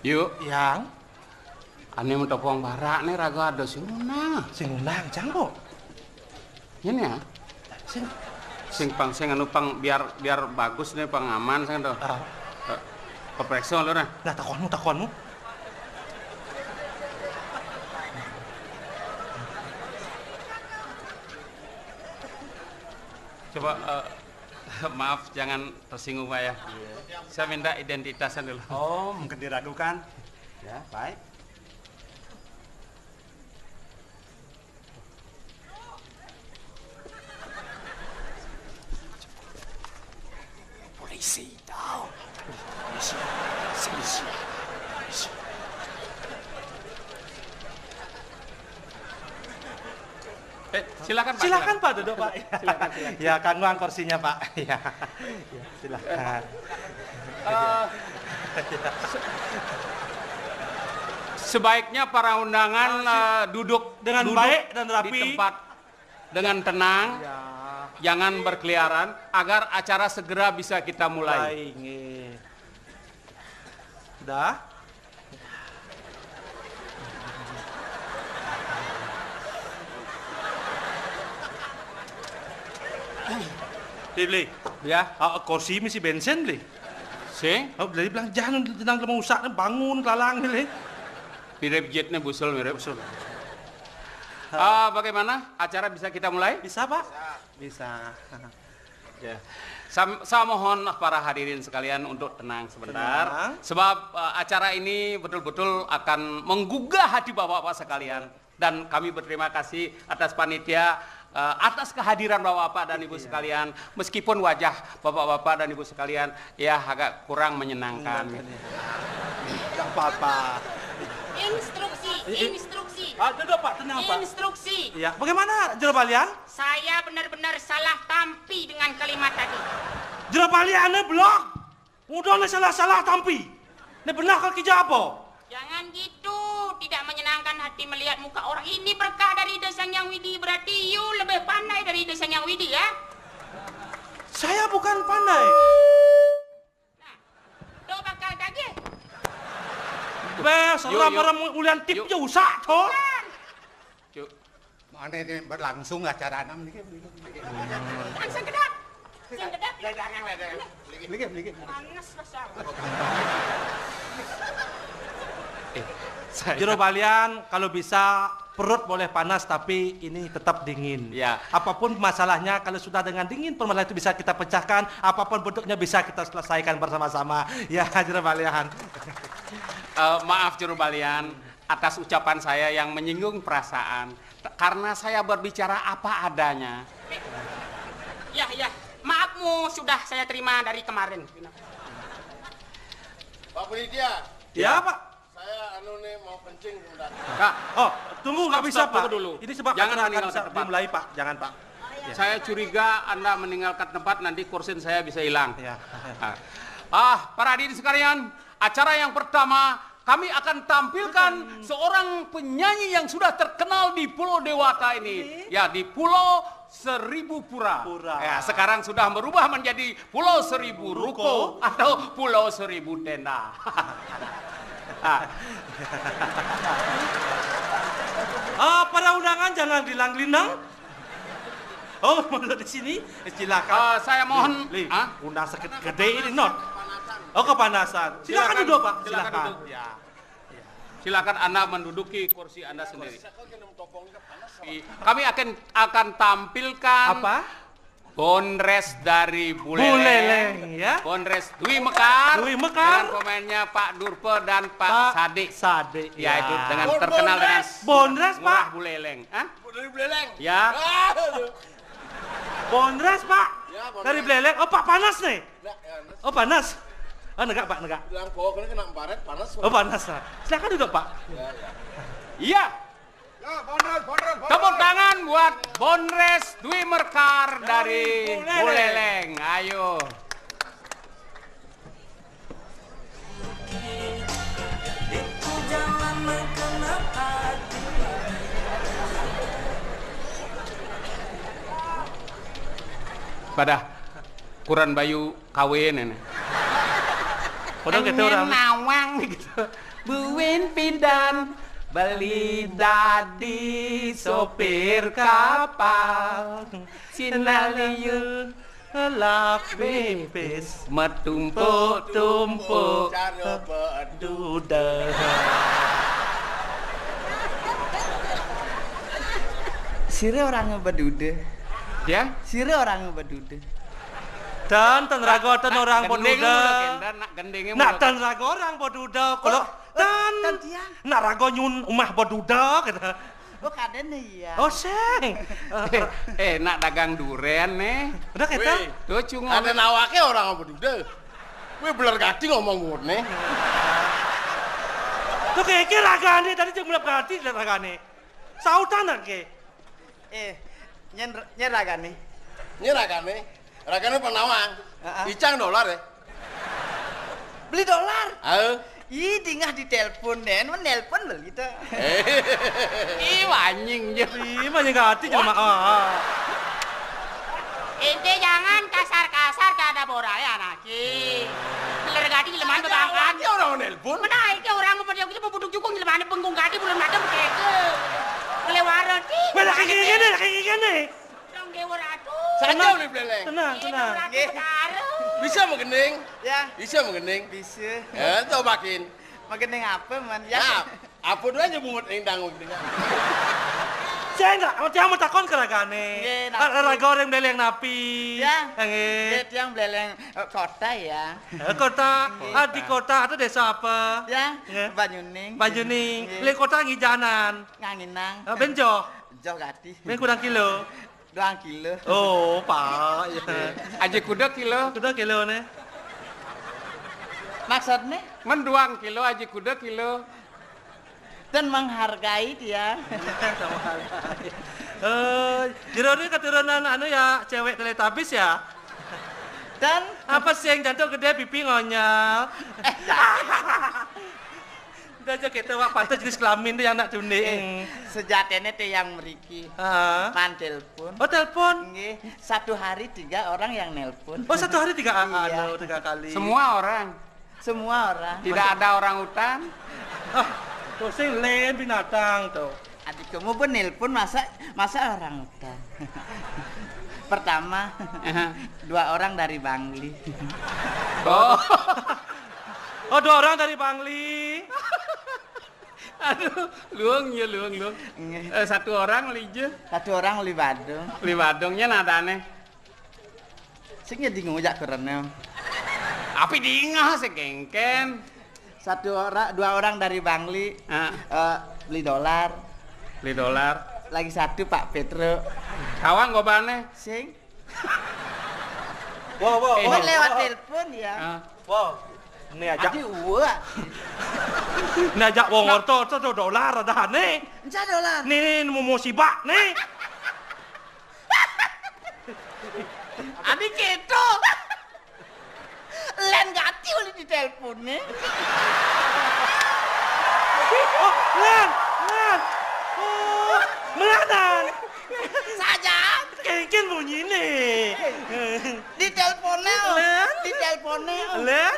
Yuk, Yang ane mau topong barak nih raga ada sing unang. sing undang cangkok. Ini ya. Sing anu pang biar bagus nih pang aman sing tuh. Perpreksa lu nah. Nah, takonmu. Coba maaf jangan tersinggung Pak ya. Saya minta identitasan dulu. Oh, mungkin diragukan. Ya, baik. Polisi tahu. Polisi. Silakan Pak. Silakan Pak duduk Pak. Silakan. Ya, Kang Wang kursinya Pak. Ya. Silakan. Sebaiknya para undangan duduk dengan baik dan rapi di tempat dengan tenang. Ya. Jangan berkeliaran agar acara segera bisa kita mulai. Udah? Beli. Ya, Kursi mesti bensin beli. sih. Beli bilang jangan tenang mau usak bangun kelalang beli. Mirip jetnya busul, mirip. Usul. Bagaimana? Acara bisa kita mulai? Bisa, Pak? Bisa. Ya. Saya mohon para hadirin sekalian untuk tenang sebentar. Tenang. Sebab acara ini betul-betul akan menggugah hati bapak-bapak sekalian. Dan kami berterima kasih atas panitia, atas kehadiran bapak-bapak dan ibu sekalian. Meskipun wajah bapak-bapak dan ibu sekalian ya agak kurang menyenangkan. Tidak apa-apa. Instruksi. Duduk, Pak, tenang, Pak. Instruksi. Ya, bagaimana Jero Balian? Saya benar-benar salah tampi dengan kalimat tadi. Jero Balian ini blok. Udah salah tampi. Ini benar kalau kerja apa? Jangan gitu, tidak menyenangkan hati melihat muka orang ini. Berkah dari Desang Yang Widi, berarti you lebih pandai dari Desang Yang Widi ya? Saya bukan pandai. Nah, do bakal kaget. Seram-seram ulian tip je usah, toh. Mana ini berlangsung acara enam ni. Langsung kedap. Sing kedap. Lagi. Panas rasa. Jero Balian kalau bisa perut boleh panas tapi ini tetap dingin. Ya. Apapun masalahnya kalau sudah dengan dingin permasalahan itu bisa kita pecahkan, apapun bentuknya bisa kita selesaikan bersama-sama. Ya, Jero Balian. Maaf Juru Balian atas ucapan saya yang menyinggung perasaan. Karena saya berbicara apa adanya. Ya, maafmu sudah saya terima dari kemarin. Pak Penitia. Ya, Pak. Saya mau kencing sebentar. Kak, Tunggu, nggak bisa, stop, Pak. tunggu dulu. Ini sebab Jangan acara akan meninggalkan bisa tempat. dimulai, Pak. Jangan, Pak. saya curiga Anda meninggalkan tempat, nanti kursi saya bisa hilang. Ya. Para hadirin sekalian, acara yang pertama kami akan tampilkan seorang penyanyi yang sudah terkenal di Pulau Dewata ini. Ya, di Pulau Seribu Pura. Ya, sekarang sudah berubah menjadi Pulau Seribu Ruko atau Pulau Seribu Tenda. Para undangan jangan dilang-linang. Oh, mau di sini? Silakan. Saya mohon. Undang gede ini, Not. Oh, kepanasan. Silakan duduk, Pak. Silakan duduk. Ya. Silakan Anda menduduki kursi Anda sendiri. Kami akan tampilkan Apa? Bondres dari Buleleng. Buleleng, ya. Bondres Dwi Mekar. Dwi Mekar. Dengan pemainnya Pak Durpe dan Pak Sadik. Sadik. Ya, itu dengan terkenal dengan Bondres, Pak. Murah Buleleng. Dari Buleleng. Ya. Bondres, Pak. Ya, Bondres. Dari Buleleng. Oh, Pak panas nih. Nah, Oh, panas. Oh, negak, Pak, negak. bilang kok kena baret panas. Oh, panas. Silakan duduk, Pak. Iya. Ya, Bondres. Tepuk tangan buat Bondres Dwi Mekar dari Buleleng. Ayo. Pada Kuran Bayu kawin ini. Padahal kita orang nawang gitu. Buin pindan beli dadi sopir kapal. Sinaliu lak bebes metumpuk-tumpuk. Cara bedu. duda. Sire orang ngebedude. Ya? Sire orang ngebedude. Dan tenrago ten orang boduda. Nak Nak tenrago orang boduda. Kalau dan tiang. nak rago nyun umah boduda kata. Oh kaden ya. Oh seng. nak dagang duren nih. Udah kita. Tuh cungo. Ada nawake orang bedude. Wih beler gati ngomong murni. Tuh kayak ragane tadi cuma mulai berarti ragane. Sautan ke. Nyen ragane. Ini ragane penawang. Icang dolar ya. Beli dolar. Ih, Dingah ditelepon Den, menelpon beli ta. Ih, wanying je. Ih, mah nyegati jelema. Ente jangan kasar-kasar ke ada borai anaki. Beler gadi jelema bebangkan. Dia orang nelpon. Menaik ke orang mau dia buduk jukung jelema bengkung gadi bulan madem keke. Kelewara ti. Mana kayak gini. Dong dewa ratu. Saja boleh beleng. Tenang. Bisa mengening? Ya, Bisa mengening? bisa. Ya, tau makin. Makin apa man? Ya, Ya. apa dulu aja bungut indang dengan. Saya enggak, dia mau takon keragane. Nggih, napi. Raga orang dari yang napi. Ya. Nggih. Dia yang beleng kota ya. Kota, di kota atau desa apa? Ya, Nggih. Banyuning. Banyuning, Nggih. beli kota ngijanan. Nganginang. Benjo, Jauh gati. ben kurang kilo. 2 kilo. Oh, Pak. Ya. Aja kuda kilo. Sudah kilo nih. Maksudnya Menduang kilo aja kuda kilo. dan menghargai dia. Jero ini keturunan anu ya, cewek teletabis ya. Dan Apa sih yang jantung gede, pipi ngonyal? Udah aja kita wak pantas jenis kelamin tuh yang nak tuning. sejatinya teh yang meriki. Ah. Man telepon. Oh telepon. Nggih, 1 hari 3 orang yang nelpon. Oh 1 hari 3 Iya. 3 kali. Semua orang. Semua orang. Tidak ada orang hutan. Tuh sih lain binatang tuh. Adik kamu pun nelpon masa orang hutan. Pertama, 2 orang dari Bangli. Oh. Oh 2 orang dari Bangli. Aduh, luang ya luang. Nggih. 1 orang lije. 1 orang li Badung. Li wadongnya nadane. Sing jadi ngujak karena Api diingah sekengken. 2 orang dari Bangli beli dolar. Beli dolar. Lagi 1 Pak Petro. Kawang gobane. Sing Wow. ini lewat telepon ya. Wow. Ini ajak. Adi uwa. Ini ajak wong orto tuh dolar ada nih. Enca dolar. Nih mau musibah nih. Adi keto. Len gati uli di telepon nih. Oh, Lan. Oh, melanan. Saja. Kengken bunyi nih. Di teleponnya. Len. Di teleponnya. Len.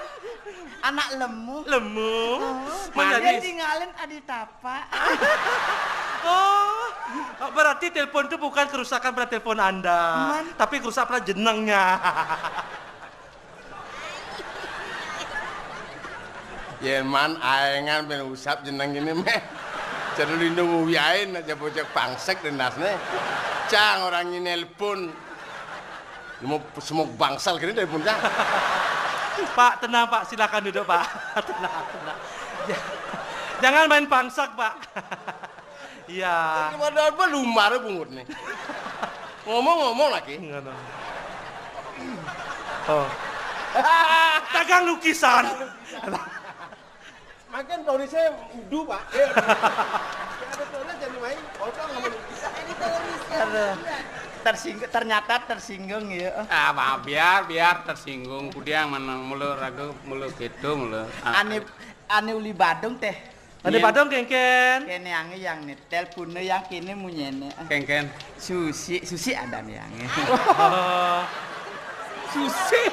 Anak lemu. Mana Dia nih? tinggalin adi tapa. Oh, berarti telepon itu bukan kerusakan pada telepon Anda, tapi kerusakan pada jenengnya. Yeman aengan ben usap jeneng ini meh. Jadi lindung uyain aja bocek bangsek denasne. Cang orang ini nelpon. Mau semuk bangsal gini telepon cang. Pak, tenang Pak, silakan duduk Pak. Tenang. Jangan main pangsak Pak. Iya. Ini ada apa lumar bungut nih. Ngomong lagi. Oh. Dagang lukisan. Makan kalau saya udu pak. Ada toilet jadi main. Orang ngomong lukisan. Ternyata tersinggung ya. Maaf biar tersinggung. Kudiang mana mulu ragu mulu gitu mulu. Ane uli Badung teh. Ada padang kengken. Kene yang nih teleponnya yang kini munyene. Kengken. Susi ada nih yang. Oh. Susi.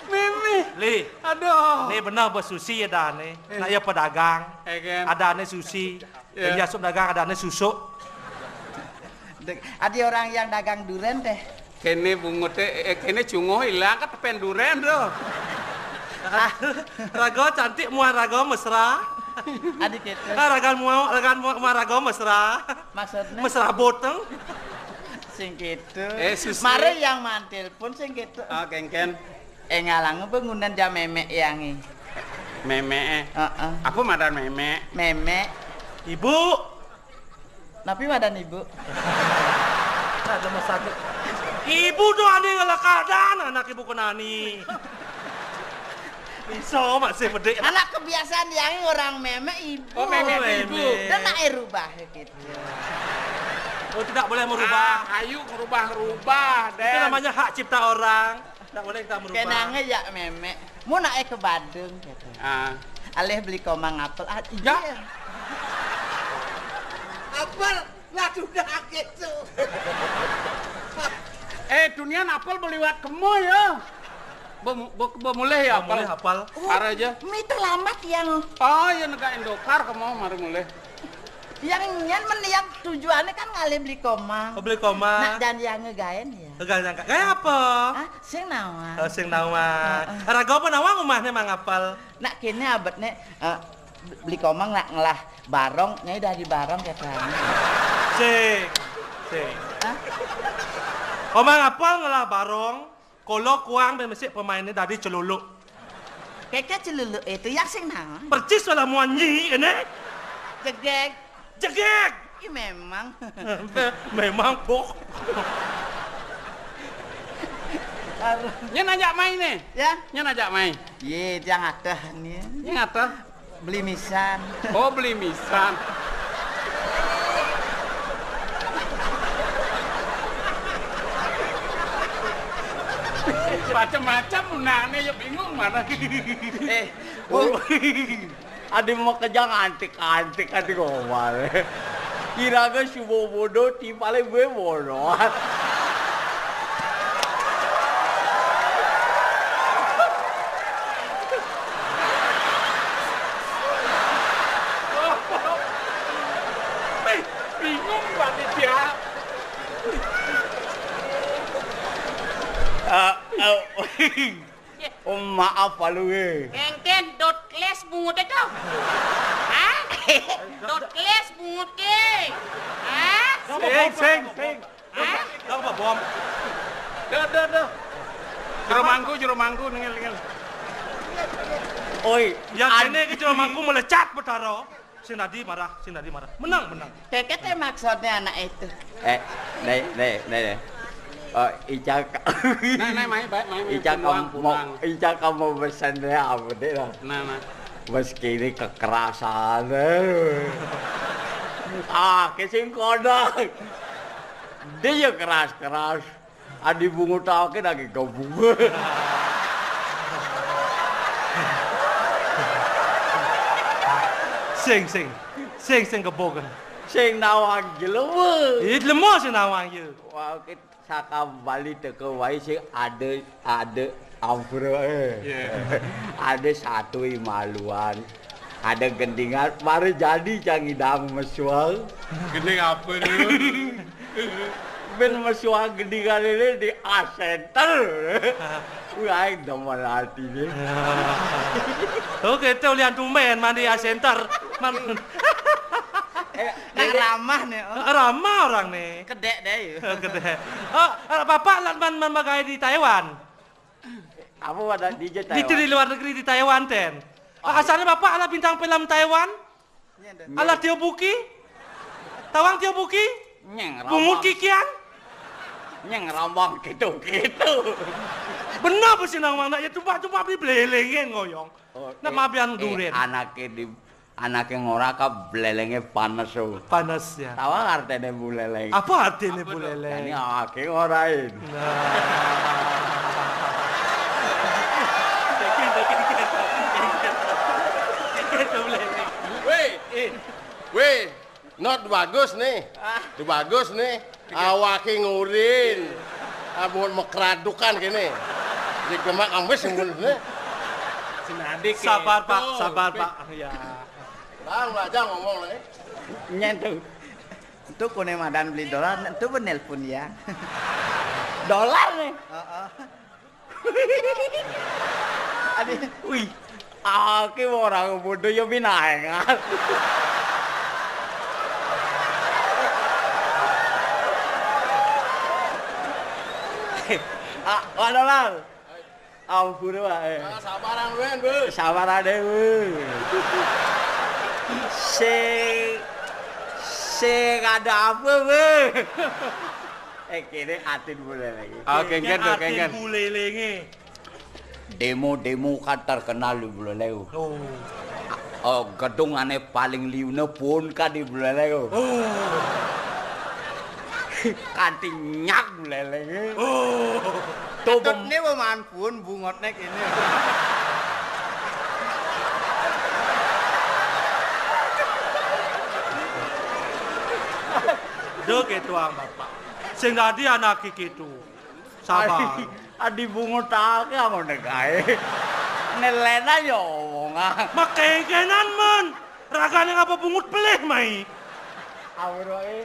Mimi. Li, Aduh. ini benar buat susi ya dane. Nah ya pedagang. Kengken. Ada ane susi. Ya. Yang dagang ada ane susuk. Ada orang yang dagang duren teh. Kene bungut kene cungo hilang kan tepen duren doh. Rago cantik muah rago mesra. Adik itu. Ragan muah rago mesra. Maksudnya Mesra boteng. sing gitu. Susi. Mare yang mantel pun sing gitu. Oh, kengken. Ngalang bangunan jam memek yangi. Meme. Heeh. Aku madan meme. Memek. Ibu. Tapi madan ibu. Ada masak. Ibu tuh ane ngelakadan anak ibu kenani. Bisa masih bedek. Anak kebiasaan yangi orang memek ibu. Oh, memek ibu. Dan nak rubah gitu. Oh tidak boleh merubah. Ayo merubah-rubah Itu deh. namanya hak cipta orang. Nggak boleh kita merubah. Kenangan ya memek. Mau naik ke Bandung gitu. Alih beli komang apel. Ya. Iya. Apel, waduh dah gitu. Dunian apel beliwat kemo ya. Bemulih ya Boleh apel. hafal. Par aja. Mie terlambat yang Oh, ya nega Indokar kemo mari mulih. Yang nyan meniap tujuannya kan ngalih beli komang. Oh, beli koma. Nak dan yang ngegaen ya. Kayak apa? Ah, sing nawan. Oh, sing nawang. Raga apa nawang omahne mang apal? Nak kene abetne beli komang nak ngelah barong, nyai dah di barong ya kan. Sing. Hah? Omang apal ngelah barong, kalau kuang dan mesik pemainnya dari celuluk. Keke celuluk itu yang sing nawan. Percis wala muanyi ini. Jegek. Jegek. Ih memang. Memang pok. Nyen ajak main nih. Ya. Nyen ajak main. Ye, yang ada nih. Nyen ngata. Beli misan. Oh, beli misan. Macam-macam munane ya bingung mana. Adi mau kejang antik-antik adi ngomong. Kira-kira si bodoh ti paling gue bodoh. Bingung panitia. Oh maaf palu Kengken dot kelas bungut itu. Hah? Dot kelas bungut ke? Hah? Sing. Hah? Dah apa bom? Dah. Jero mangku ninggal. Oi, Yang kene ke cuma mangku melecat betaro. Sinadi marah. Menang. Keke teh maksudnya anak itu. Này. Ica Main. Ica kamu pesannya apa deh lah. Nah. Meski ini kekerasan. Kesing kodok. Dia keras. Adi bungu tauke lagi kau bungu. Sing kebogan. Sing nawang jelema. It lemah sing nawang ye. Wah, saka Bali teke wae sing ada ampura Ada satu imaluan. Ada gendingan, mari jadi cangidang mesual. Gending apa nih? Ben mesual gendingan ini di A-Center. Wah, demen hati ni. Oke, teu lian tumen mandi A-Center. Nak ramah nih. Ramah orang nih. Kedek deh. Gede. Bapak lan magai di Taiwan. Apa ada DJ Di Taiwan? luar negeri di Taiwan ten. Asalnya bapak ala bintang film Taiwan. Ala Tio Buki. Tawang Tio Buki. Nyeng Bungut kikian. Nyeng rambang gitu. Benar apa sih nang mana ya cuma beli belelengin ngoyong. Nak mabian duren. Anaknya ngoraka belelengnya panas so. Panas ya. Tawa artinya buleleng. Apa artinya buleleng? Ini anaknya ngorain. Weh, not bagus nih. Itu bagus nih. Awake ngurin. Abon mekradukan gini. Di gemak ambes ngulune. Sinadik. Sabar Pak. Ya. Lang aja ngomong nih. Nyentuh. Itu kone madan beli dolar, itu penelpon ya. Dolar nih. Aduh, wih. Aki orang bodoh ya binaengan. Dolar. Ampun wae. Sabaran wen, Bu. Sabar ade Sing ada apa be? Kini atin boleh lagi. Oke, kengken. Bulelenge. Demo kan terkenal di Buleleng. Gedung aneh paling liune pun kan di Buleleng. kanthi nyak bulele. Oh. Tuh Tutne waman pun bungotne kene. Duh tuang Bapak. Sing tadi anak kitu. Sabar. Adi bungotake ngono kae. Nelena yo wong ah. Makekenan men. Ragane ngapa pungut pelih mai. Awroe.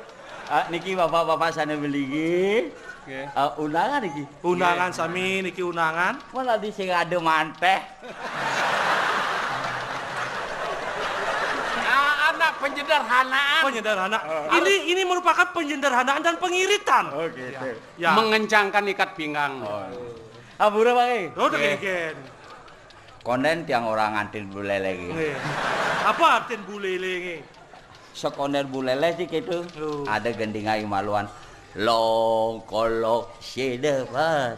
Niki bapak-bapak sana beli iki. Undangan iki. Undangan sami niki undangan. Mana di sing ade manteh. Anak penyederhanaan. Penyederhanaan. Ini merupakan penyederhanaan dan pengiritan. Oh gitu. Ya. Mengencangkan ikat pinggang. Abura Pak. Oh, degen. Konden tiang orang ngantin bulele iki. Apa artin bulele iki? Sekonden bulele sih gitu. Ada gendingai maluan. Long kolok sideba.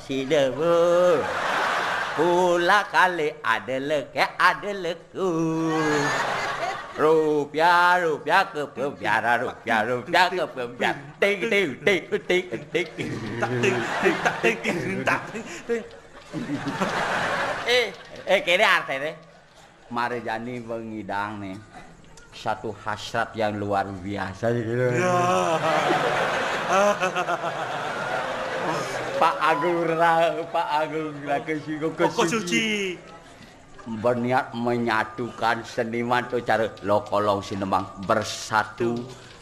Pula kali ada leku. Rupiah ke pembiara, rupiah ke pembiara. Ting. Kini artinya mari jani mengidang nih satu hasrat yang luar biasa gitu. Ya. Pak Agung Suci berniat menyatukan seniman tuh cara Lokolong Sinemang bersatu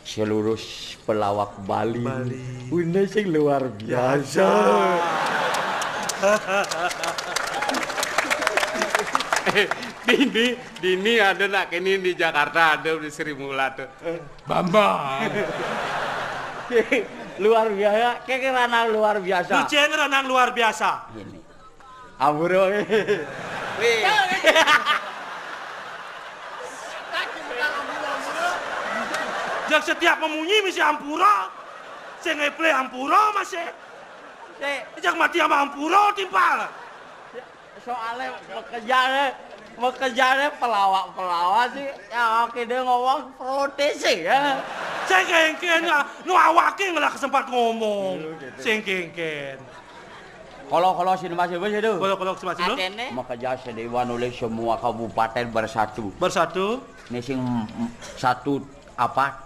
seluruh pelawak Bali. Ini sing luar biasa. Dini ada nak ini di Jakarta ada di Sri Mulat tuh. Bambang. Luar biasa, kayak ranang luar biasa. Lucien ranang luar biasa. Ini. Aburo. Yang setiap memunyi mesti ampura. Saya ngeplay ampura masih. Yang mati sama ampura timpal. Soalnya bekerjanya pelawak sih. Ya oke dia ngomong protes sih ya. Saya kengken lah. Nu awake ngelah kesempat ngomong. Saya kengken. Kalau sinema itu. Kalau sinema itu. Bekerja sedewan oleh semua kabupaten bersatu. Bersatu. Ini sing satu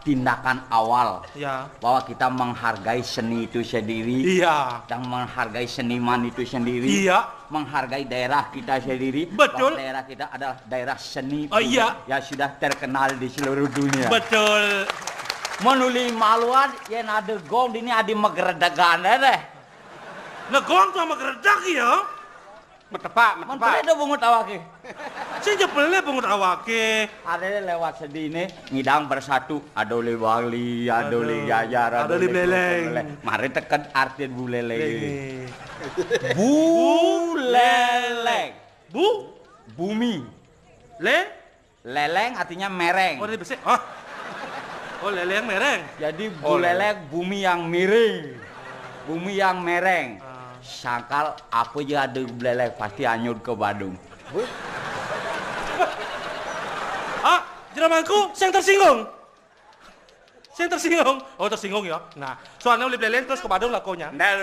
tindakan awal ya. Bahwa kita menghargai seni itu sendiri, iya. Dan menghargai seniman itu sendiri, iya. Menghargai daerah kita sendiri, betul. Bahwa daerah kita adalah daerah seni, iya. Yang sudah terkenal di seluruh dunia, betul. Menuli maluan yang ada gong ini ada megeredagan deh, ngegong tuh megeredak ya. Metepak. Ada bungut awake. Saya jepelnya bungut awake. Ada lewat sedih ngidang bersatu. Ada oleh Bali, ada oleh Jajar, ada oleh Buleleng. Mari tekan artian Buleleng. Buleleng. Bumi. Leleng artinya mereng. Oh, bersih. Oh, leleng mereng. Jadi Buleleng bumi yang miring. Bumi yang mereng. Sangkal apa aja ada beleleng pasti anyut ke Badung. Jeramanku yang tersinggung. Oh, tersinggung ya. Nah, soalnya oleh beleleng terus ke Badung lakonya. Nah.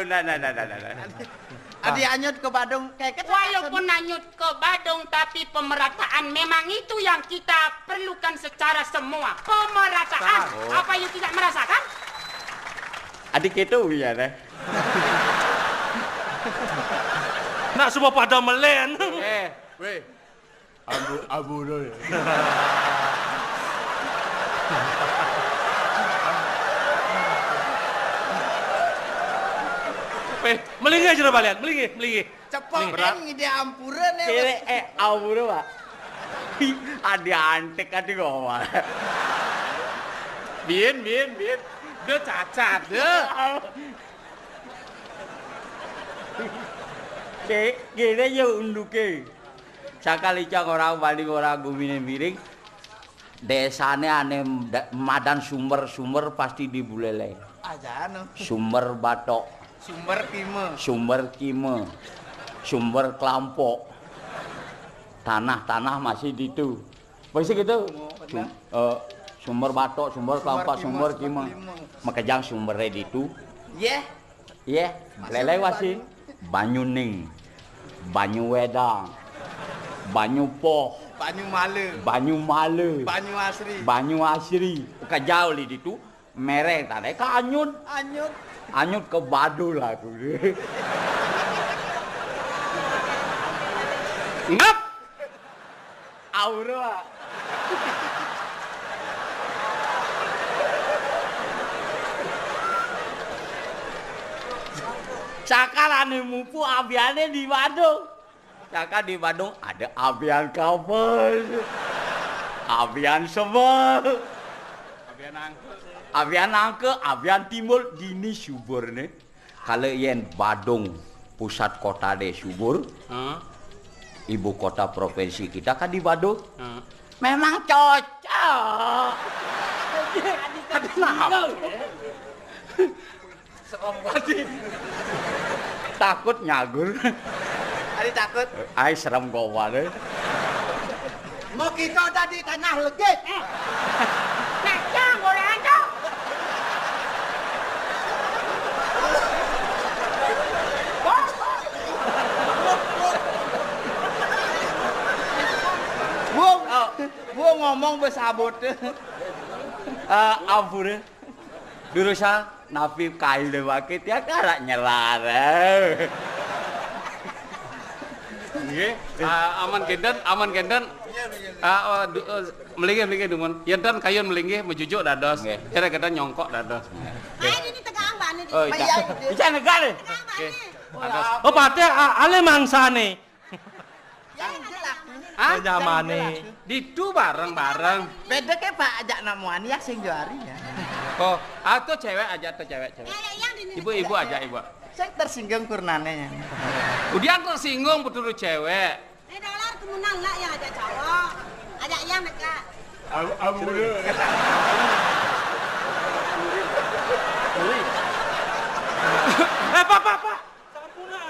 Adi anyut ke Badung kayak walaupun anyut ke Badung tapi pemerataan memang itu yang kita perlukan secara semua. Pemerataan. Apa you tidak merasakan? Adik itu ya deh. Nak semua pada melen. Weh. Abu dulu. Melingi aja balian, melingi. Cepet ngide ampura nih. Kere ampura Pak. Adi antek adi ngomong. Bien. Dia cacat deh. Kira ya unduke. Sakali cang orang Bali orang gumine miring. Desane ane madan sumber pasti di Buleleng. Aja Sumber batok. Sumber kime. Sumber kelampok. Tanah masih di itu. Masih gitu. Sumber batok, sumber kelampok, sumber kime. Makanya sumbernya di itu. Iya. Iya, lele wasi. Banyu ning. Banyu wedang. Banyu poh. Banyu male. Banyu male. Banyu asri. Banyu asri. Kajau li itu merek tadi kanyut. Anyut. Anyut ke Badul aku. Ngap. Aura. Cakarane mupu abiane di Bandung. Cakar di Bandung ada abian kapal. Abian sebel. Abian angke, abian timur dini subur nih. Kalau yen Badung pusat kota deh subur. Ibu kota provinsi kita kan di Badung. Memang cocok. Kenapa? Serem banget. Takut nyagur. Ari takut. Ai serem gowale. Mau kita tadi tanah legit. Nah, jangan orang itu. Gua ngomong besabut. Ampun. Durusa napi kail dewake tiap kala nyelar. Nggih, aman genden. Melinggih dumun. Yen kayun melinggih mejujuk dados. Kira kita nyongkok dados. Ayo ini tegang Mbak ini. Oh, iya negara. Oke. Dados. Oh, pate ale mangsane. Yang jelas. Nyamane. Ditu bareng-bareng. Beda ke Pak ajak namuan ya sing juari ya. Oh, atau cewek aja tuh cewek. Yang di Ibu aja ibu. Saya tersinggung kurnane ya. Udah tersinggung betul cewek. Dolar kemunan lah yang ajak cowok. Ajak yang dekat. Pak. Sampuna.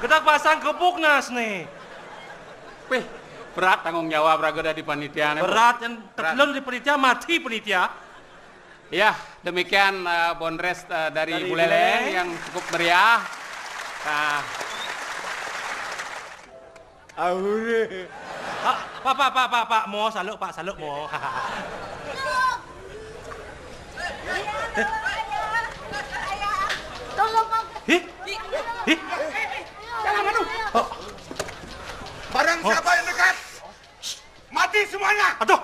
Gedak pasang gebuk nas nih. Wih, berat tanggung jawab raga di panitia. Berat yang terbelum di penitia mati penitia. Ya, demikian bondres dari Ibu Leleng yang cukup meriah. Nah, Pak, mau saluk mau. Tolong Hih? Jangan madu. Barang siapa yang dekat, mati semuanya. Aduh.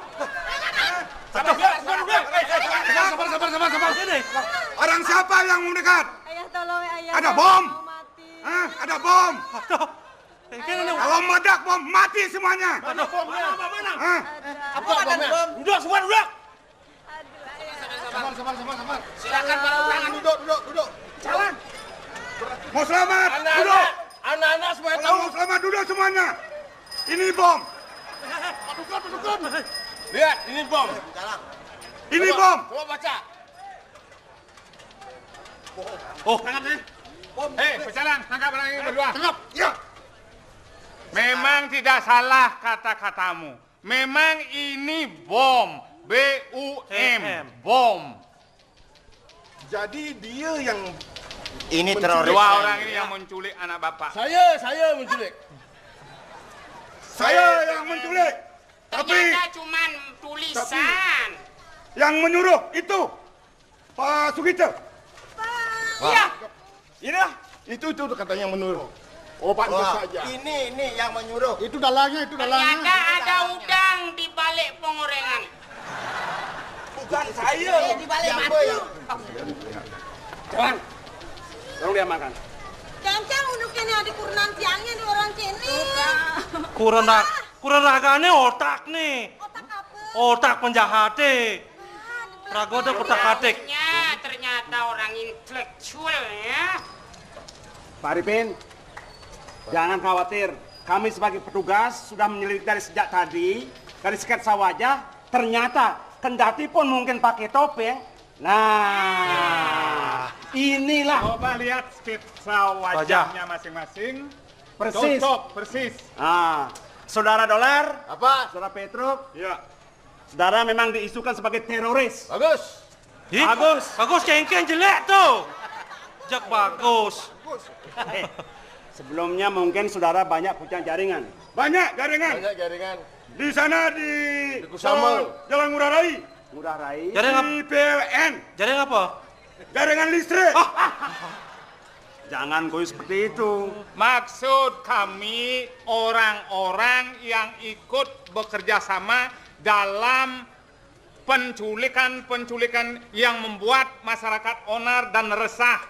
Sabar. Ini. Orang siapa yang mendekat? Ayah tolong ayah. Ada bom. Mau mati. Ada bom. Aduh. Kalau meledak bom, mati semuanya. Aduh. Mana? Apa bomnya? Duduk semua duduk. Sabar. Silakan para undangan duduk. Jalan. Mau selamat, duduk. Anak-anak semua Kalau mau selamat, duduk semuanya. Ini bom. duduk. Lihat, ini bom. Ini bom. Coba baca. Oh, Tangkap nih. Berjalan, tangkap lagi berdua. Tangkap. Ya. memang tidak salah kata-katamu. Memang ini bom. B-U-M. Bom. Jadi dia yang Ini teroris. Dua orang ini yang menculik anak bapak. Saya menculik. Saya yang menculik. Tapi Ternyata cuman tulisan. yang menyuruh itu Pak Sugito. Iya. Ini itu katanya menurut. Oh, Pak itu saja. Ini yang menyuruh. Itu dalangnya. Ternyata ada udang di balik pengorengan. Bukan saya. Di balik yang batu. Jangan. Tolong dia makan. Cancang untuk ini ada kurunan siangnya di orang sini. Kurang ragane otak nih. Otak apa? Otak penjahat Rago ada kotak atik. Ternyata orang intelektual ya. Pak Arifin, jangan khawatir. Kami sebagai petugas sudah menyelidik dari sejak tadi. Dari sketsa wajah, ternyata kendati pun mungkin pakai topeng. Nah, inilah. Coba lihat sketsa wajahnya masing-masing. Persis. Cocok, persis. Nah, Saudara Dolar, Apa? Saudara Petruk, Ya. saudara memang diisukan sebagai teroris. Bagus. Bagus. Bagus, cengkeng jelek tuh. Jak bagus. Sebelumnya mungkin saudara banyak punya jaringan. Banyak jaringan. Banyak jaringan. Di sana di Kusama. Jalan Ngurah Rai. Ngurah Rai. Jaringan Di PLN. jaringan apa? Jaringan listrik. Jangan koi seperti itu. Maksud kami orang-orang yang ikut bekerja sama dalam penculikan-penculikan yang membuat masyarakat onar dan resah.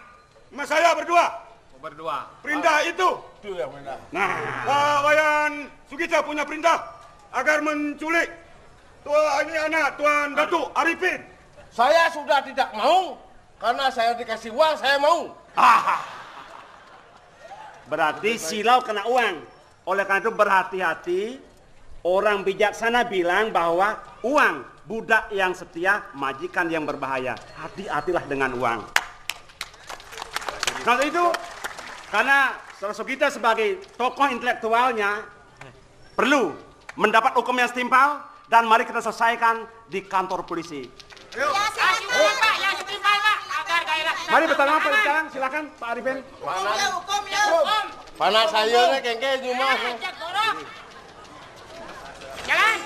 Mas saya berdua. Berdua. Perintah itu. Itu yang benar. Nah, Wayan Sugita punya perintah agar menculik Tuan Datuk Arifin. Saya sudah tidak mau karena saya dikasih uang, saya mau. Berarti silau kena uang. Oleh karena itu berhati-hati. Orang bijaksana bilang bahwa uang budak yang setia, majikan yang berbahaya. Hati-hatilah dengan uang. Nah itu karena saudara Sugita sebagai tokoh intelektualnya perlu mendapat hukum yang setimpal dan mari kita selesaikan di kantor polisi. Ya, silakan. Pak, yang setimpal Pak, agar gairah. Mari pertama sekarang silakan Pak Arifin. Hukum ya. Panas sayurnya kengke cuma. Jalan.